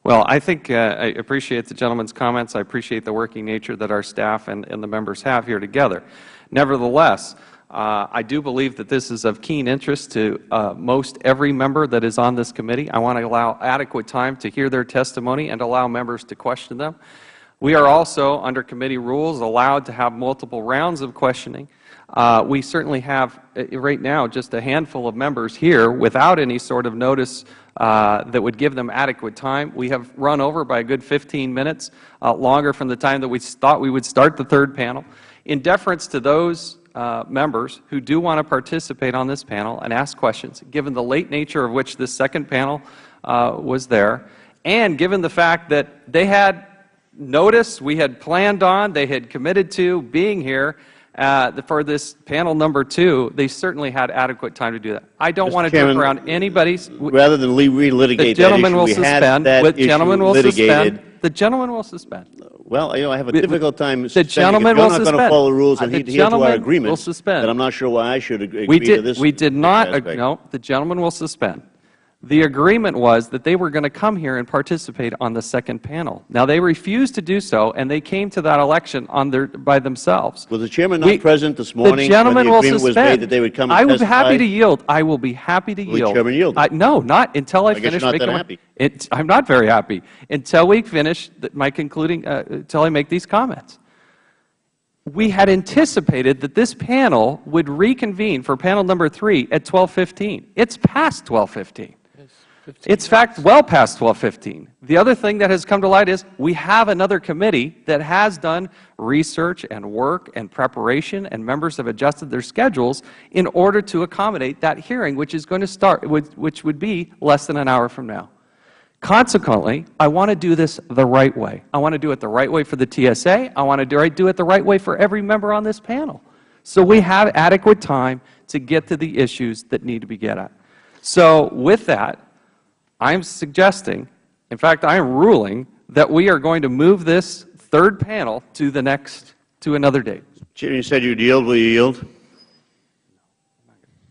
Well, I think I appreciate the gentleman's comments. I appreciate the working nature that our staff and the members have here together. Nevertheless, I do believe that this is of keen interest to most every member that is on this committee. I want to allow adequate time to hear their testimony and allow members to question them. We are also, under committee rules, allowed to have multiple rounds of questioning. We certainly have, right now, just a handful of members here without any sort of notice that would give them adequate time. We have run over by a good 15 minutes, longer from the time that we thought we would start the third panel. In deference to those members who do want to participate on this panel and ask questions, given the late nature of which this second panel was there, and given the fact that they had notice, we had planned on, they had committed to being here for this panel number 2, they certainly had adequate time to do that. I don't want to jump around anybody's. Rather than relitigate that issue, we had that issue litigated. The gentleman will suspend. Well, I have a difficult time suspending. The gentleman will suspend. If you're not going to follow the rules and adhere to our agreement, will suspend. then I'm not sure why I should agree to this. We did not. No, the gentleman will suspend. The agreement was that they were going to come here and participate on the second panel. Now, they refused to do so, and they came to that election by themselves. Was the Chairman not present this morning the gentleman when the agreement will suspend. was made that they would come and I will be testify? happy to yield. I will be happy to yield. Will the Chairman yield? No, not until I guess finish you're not making that my. happy. I'm not very happy until we finish my concluding. Until I make these comments. We had anticipated that this panel would reconvene for panel number 3 at 12:15. It's past 12:15. It's, in fact, well past 12:15. The other thing that has come to light is we have another committee that has done research and work and preparation, and members have adjusted their schedules in order to accommodate that hearing, which is going to start, which would be less than an hour from now. Consequently, I want to do this the right way. I want to do it the right way for the TSA. I want to do it the right way for every member on this panel. So we have adequate time to get to the issues that need to be get at. So with that, I'm suggesting, in fact, I am ruling that we are going to move this third panel to another date. Chairman, you said you'd yield. Will you yield?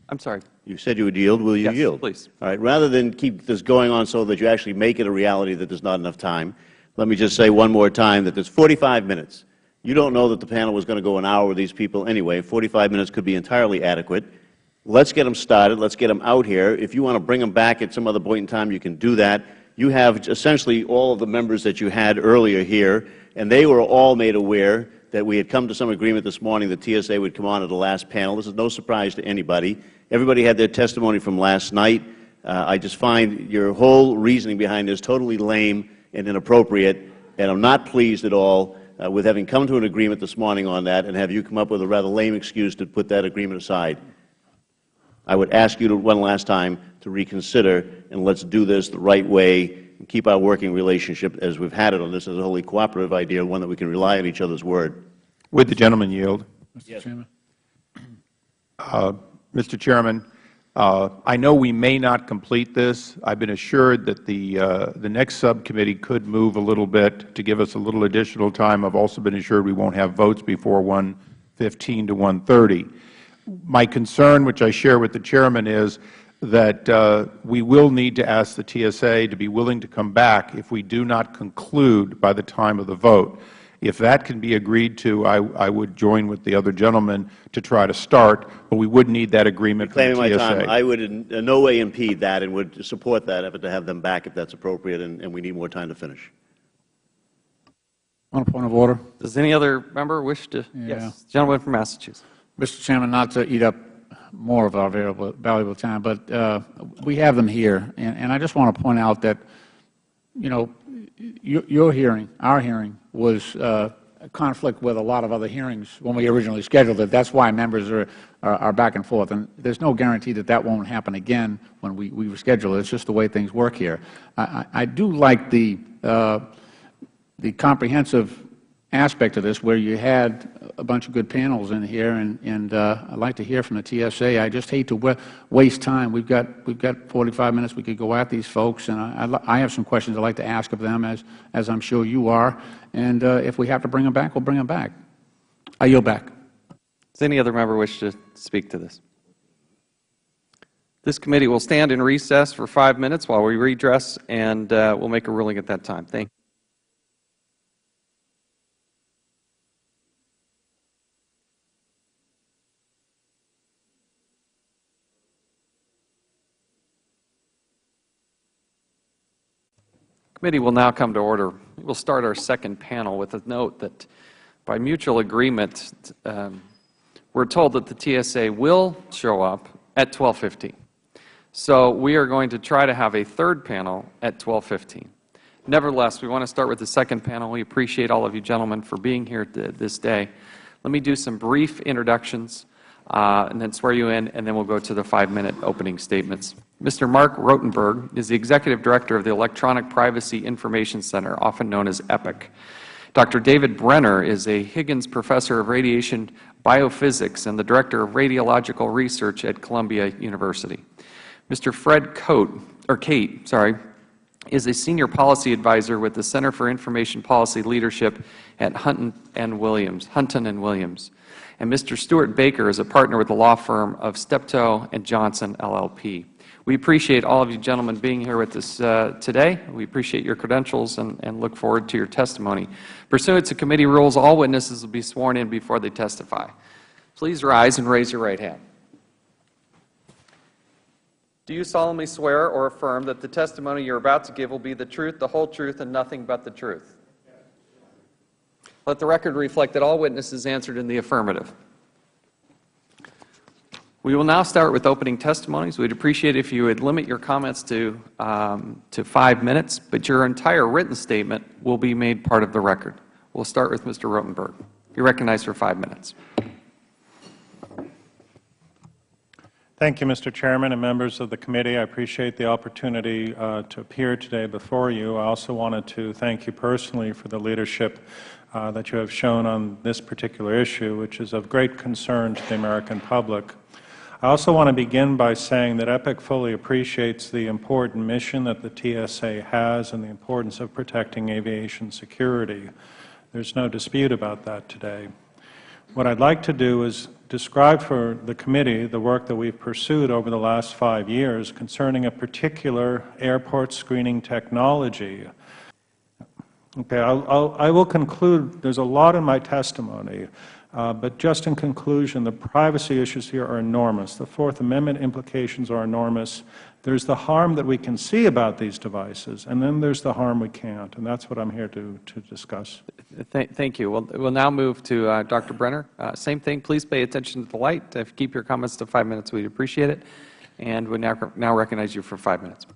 I'm sorry. You said you would yield. Will you yield? Yes, please. All right. Rather than keep this going on so that you actually make it a reality that there's not enough time, let me just say one more time that there's 45 minutes. You don't know that the panel was going to go an hour with these people anyway. 45 minutes could be entirely adequate. Let's get them started. Let's get them out here. If you want to bring them back at some other point in time, you can do that. You have essentially all of the members that you had earlier here, and they were all made aware that we had come to some agreement this morning that TSA would come on at the last panel. This is no surprise to anybody. Everybody had their testimony from last night. I just find your whole reasoning behind this totally lame and inappropriate, and I'm not pleased at all with having come to an agreement this morning on that and have you come up with a rather lame excuse to put that agreement aside. I would ask you one last time to reconsider, and let's do this the right way and keep our working relationship as we've had it on this as a wholly cooperative idea, one that we can rely on each other's word. Would the gentleman yield? Mr. Chairman. Mr. Chairman, I know we may not complete this. I've been assured that the next subcommittee could move a little bit to give us a little additional time. I've also been assured we won't have votes before 1:15 to 1:30. My concern, which I share with the Chairman, is that we will need to ask the TSA to be willing to come back if we do not conclude by the time of the vote. If that can be agreed to, I would join with the other gentleman to try to start, but we would need that agreement from the TSA. Reclaiming my time, I would in no way impede that and would support that effort to have them back if that's appropriate, and we need more time to finish. On a point of order. Does any other member wish to? Yes. Gentleman from Massachusetts. Mr. Chairman, not to eat up more of our valuable time, but we have them here, and I just want to point out that, your hearing, our hearing, was conflict with a lot of other hearings when we originally scheduled it. That's why members are back and forth. And there's no guarantee that that won't happen again when we reschedule it. It's just the way things work here. I do like the comprehensive aspect of this, where you had a bunch of good panels in here, and I'd like to hear from the TSA. I just hate to waste time. We've got 45 minutes. We could go at these folks, and I have some questions I'd like to ask of them, as I'm sure you are. And if we have to bring them back, we'll bring them back. I yield back. Does any other member wish to speak to this? This committee will stand in recess for 5 minutes while we redress, and we'll make a ruling at that time. Thank you. Committee will now come to order. We'll start our second panel with a note that by mutual agreement, we're told that the TSA will show up at 12:15. So we are going to try to have a third panel at 12:15. Nevertheless, we want to start with the second panel. We appreciate all of you gentlemen for being here this day. Let me do some brief introductions and then swear you in, and then we'll go to the 5-minute opening statements. Mr. Mark Rotenberg is the Executive Director of the Electronic Privacy Information Center, often known as EPIC. Dr. David Brenner is a Higgins Professor of Radiation Biophysics and the Director of Radiological Research at Columbia University. Mr. Fred Cate is a Senior Policy Advisor with the Center for Information Policy Leadership at Hunton and Williams. And Mr. Stuart Baker is a partner with the law firm of Steptoe and Johnson, LLP. We appreciate all of you gentlemen being here with us today. We appreciate your credentials and look forward to your testimony. Pursuant to committee rules, all witnesses will be sworn in before they testify. Please rise and raise your right hand. Do you solemnly swear or affirm that the testimony you are about to give will be the truth, the whole truth, and nothing but the truth? Let the record reflect that all witnesses answered in the affirmative. We will now start with opening testimonies. We'd appreciate if you would limit your comments to 5 minutes, but your entire written statement will be made part of the record. We'll start with Mr. Rotenberg. You're recognized for 5 minutes. Thank you, Mr. Chairman and members of the committee. I appreciate the opportunity to appear today before you. I also wanted to thank you personally for the leadership that you have shown on this particular issue, which is of great concern to the American public. I also want to begin by saying that EPIC fully appreciates the important mission that the TSA has and the importance of protecting aviation security. There's no dispute about that today. What I'd like to do is describe for the committee the work that we've pursued over the last 5 years concerning a particular airport screening technology. Okay, I will conclude. There's a lot in my testimony, but just in conclusion, the privacy issues here are enormous. The Fourth Amendment implications are enormous. There's the harm that we can see about these devices, and then there's the harm we can't, and that's what I'm here to discuss. Thank you. We'll now move to Dr. Brenner. Same thing. Please pay attention to the light. If you keep your comments to 5 minutes, we'd appreciate it. And we now recognize you for 5 minutes.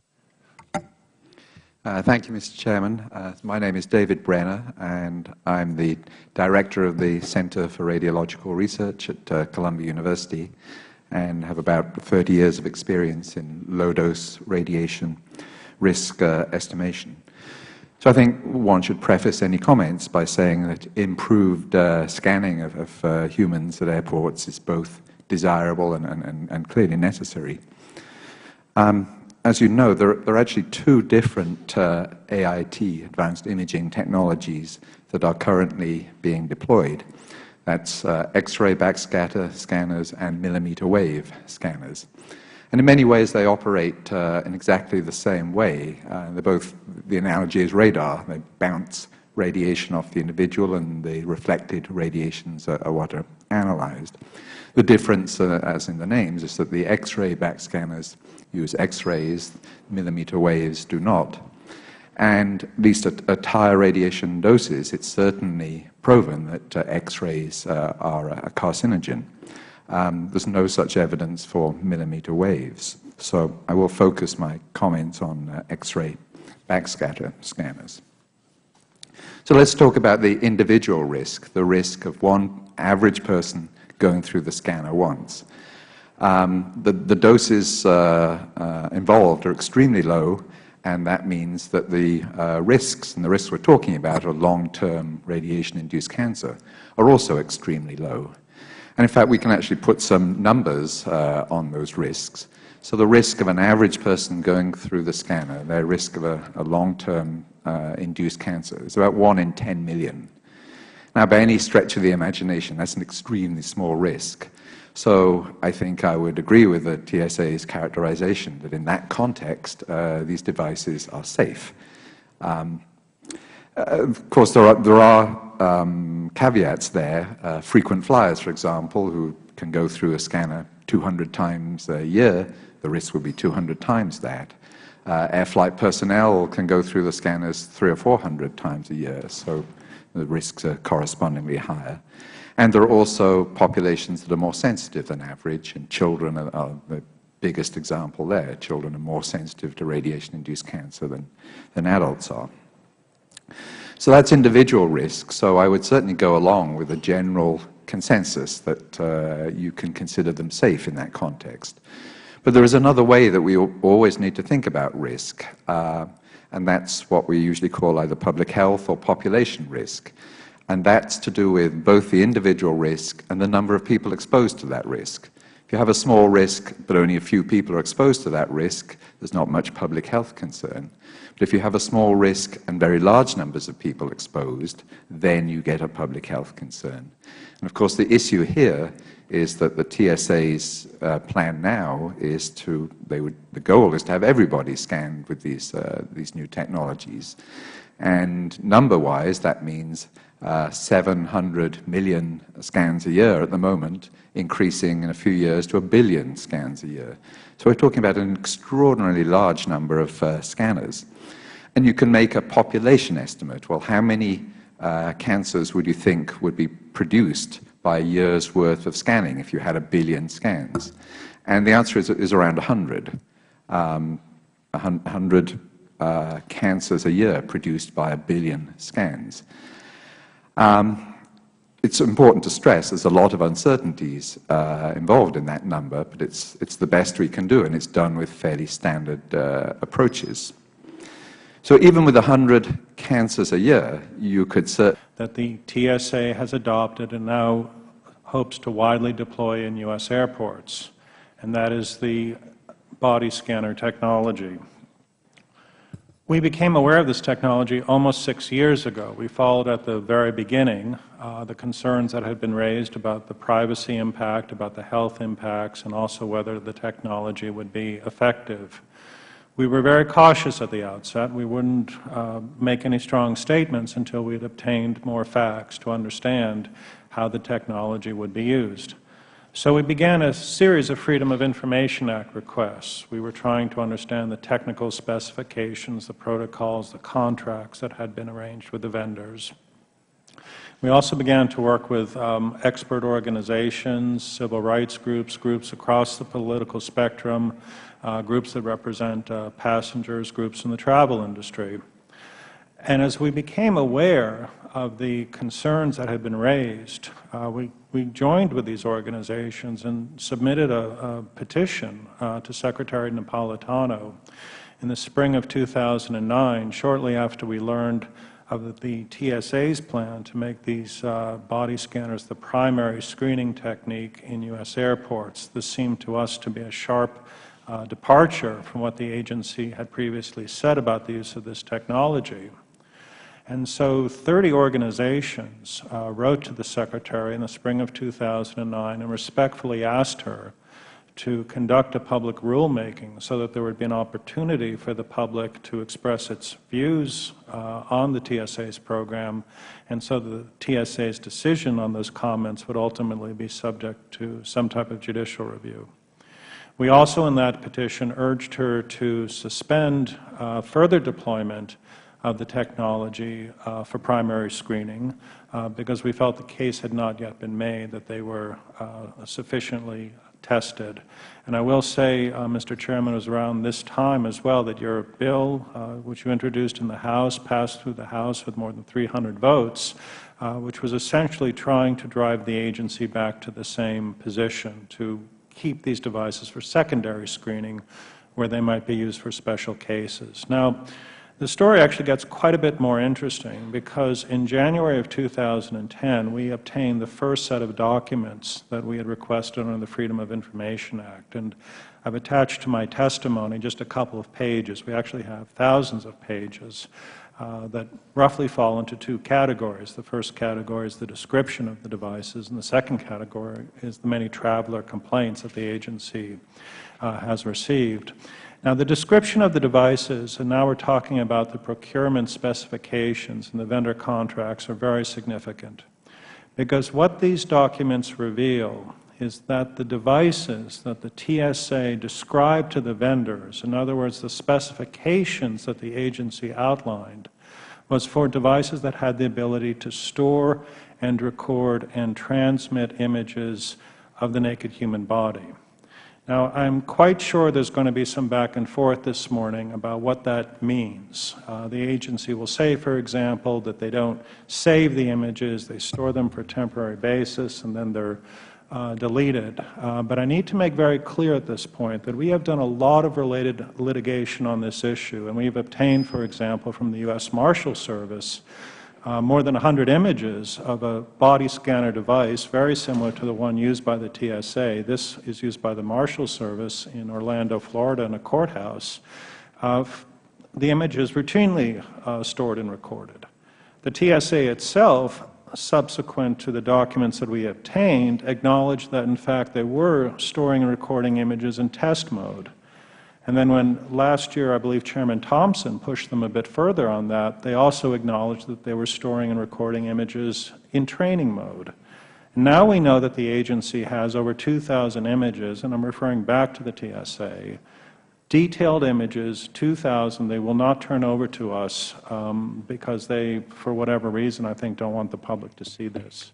Thank you, Mr. Chairman. My name is David Brenner, and I'm the Director of the Center for Radiological Research at Columbia University, and have about 30 years of experience in low-dose radiation risk estimation. So I think one should preface any comments by saying that improved scanning of humans at airports is both desirable and clearly necessary. As you know, there are actually two different AIT, advanced imaging technologies, that are currently being deployed. That's X-ray backscatter scanners and millimeter wave scanners. And in many ways, they operate in exactly the same way. They're both, the analogy is radar. They bounce radiation off the individual, and the reflected radiations are what are analyzed. The difference, as in the names, is that the X-ray backscanners use X-rays, millimeter waves do not. And at least at higher radiation doses, it's certainly proven that X-rays are a carcinogen. There's no such evidence for millimeter waves. So I will focus my comments on X-ray backscatter scanners. So let's talk about the individual risk, the risk of one average person going through the scanner once. The doses involved are extremely low, and that means that the risks, and the risks we're talking about are long-term radiation-induced cancer, are also extremely low. And in fact, we can actually put some numbers on those risks. So the risk of an average person going through the scanner, their risk of a long-term induced cancer, is about 1 in 10 million. Now, by any stretch of the imagination, that's an extremely small risk. So I think I would agree with the TSA's characterization that in that context, these devices are safe. Of course, there are caveats there. Frequent flyers, for example, who can go through a scanner 200 times a year, the risk would be 200 times that. Air flight personnel can go through the scanners 300 or 400 times a year, so the risks are correspondingly higher. And there are also populations that are more sensitive than average, and children are the biggest example there. Children are more sensitive to radiation-induced cancer than adults are. So that's individual risk. So I would certainly go along with a general consensus that you can consider them safe in that context. But there is another way that we always need to think about risk, and that's what we usually call either public health or population risk. And that's to do with both the individual risk and the number of people exposed to that risk. If you have a small risk, but only a few people are exposed to that risk, there's not much public health concern. But if you have a small risk and very large numbers of people exposed, then you get a public health concern. And of course, the issue here is that the TSA's plan now is the goal is to have everybody scanned with these new technologies. And number-wise, that means 700 million scans a year at the moment, increasing in a few years to 1 billion scans a year. So we're talking about an extraordinarily large number of scanners. And you can make a population estimate. Well, how many cancers would you think would be produced by a year's worth of scanning if you had 1 billion scans? And the answer is around 100. 100 cancers a year produced by 1 billion scans. It's important to stress there's a lot of uncertainties involved in that number, but it's the best we can do, and it's done with fairly standard approaches. So even with 100 cancers a year, you could say that the TSA has adopted and now hopes to widely deploy in U.S. airports, and that is the body scanner technology. We became aware of this technology almost 6 years ago. We followed at the very beginning the concerns that had been raised about the privacy impact, about the health impacts, and also whether the technology would be effective. We were very cautious at the outset. We wouldn't make any strong statements until we had obtained more facts to understand how the technology would be used. So we began a series of Freedom of Information Act requests. We were trying to understand the technical specifications, the protocols, the contracts that had been arranged with the vendors. We also began to work with expert organizations, civil rights groups, groups across the political spectrum, groups that represent passengers, groups in the travel industry. And as we became aware of the concerns that had been raised, we joined with these organizations and submitted a petition to Secretary Napolitano in the spring of 2009, shortly after we learned of the TSA's plan to make these body scanners the primary screening technique in U.S. airports. This seemed to us to be a sharp departure from what the agency had previously said about the use of this technology. And so 30 organizations wrote to the Secretary in the spring of 2009 and respectfully asked her to conduct a public rulemaking so that there would be an opportunity for the public to express its views on the TSA's program, and so the TSA's decision on those comments would ultimately be subject to some type of judicial review. We also in that petition urged her to suspend further deployment of the technology for primary screening because we felt the case had not yet been made that they were sufficiently tested. And I will say, Mr. Chairman, it was around this time as well that your bill, which you introduced in the House, passed through the House with more than 300 votes, which was essentially trying to drive the agency back to the same position, to keep these devices for secondary screening where they might be used for special cases. Now, the story actually gets quite a bit more interesting because in January of 2010, we obtained the first set of documents that we had requested under the Freedom of Information Act. And I've attached to my testimony just a couple of pages. We actually have thousands of pages that roughly fall into two categories. The first category is the description of the devices, and the second category is the many traveler complaints that the agency has received. Now, the description of the devices, and now we're talking about the procurement specifications and the vendor contracts, are very significant. Because what these documents reveal is that the devices that the TSA described to the vendors, in other words, the specifications that the agency outlined, was for devices that had the ability to store and record and transmit images of the naked human body. Now, I'm quite sure there's going to be some back and forth this morning about what that means. The agency will say, for example, that they don't save the images, they store them for a temporary basis, and then they're deleted. But I need to make very clear at this point that we have done a lot of related litigation on this issue, and we've obtained, for example, from the U.S. Marshal Service, more than 100 images of a body scanner device very similar to the one used by the TSA. This is used by the Marshal Service in Orlando, Florida, in a courthouse. The image is routinely stored and recorded. The TSA itself, subsequent to the documents that we obtained, acknowledged that, in fact, they were storing and recording images in test mode. And then when last year, I believe Chairman Thompson pushed them a bit further on that, they also acknowledged that they were storing and recording images in training mode. And now we know that the agency has over 2,000 images, and I'm referring back to the TSA, detailed images, 2,000. They will not turn over to us because they, for whatever reason, I think, don't want the public to see this.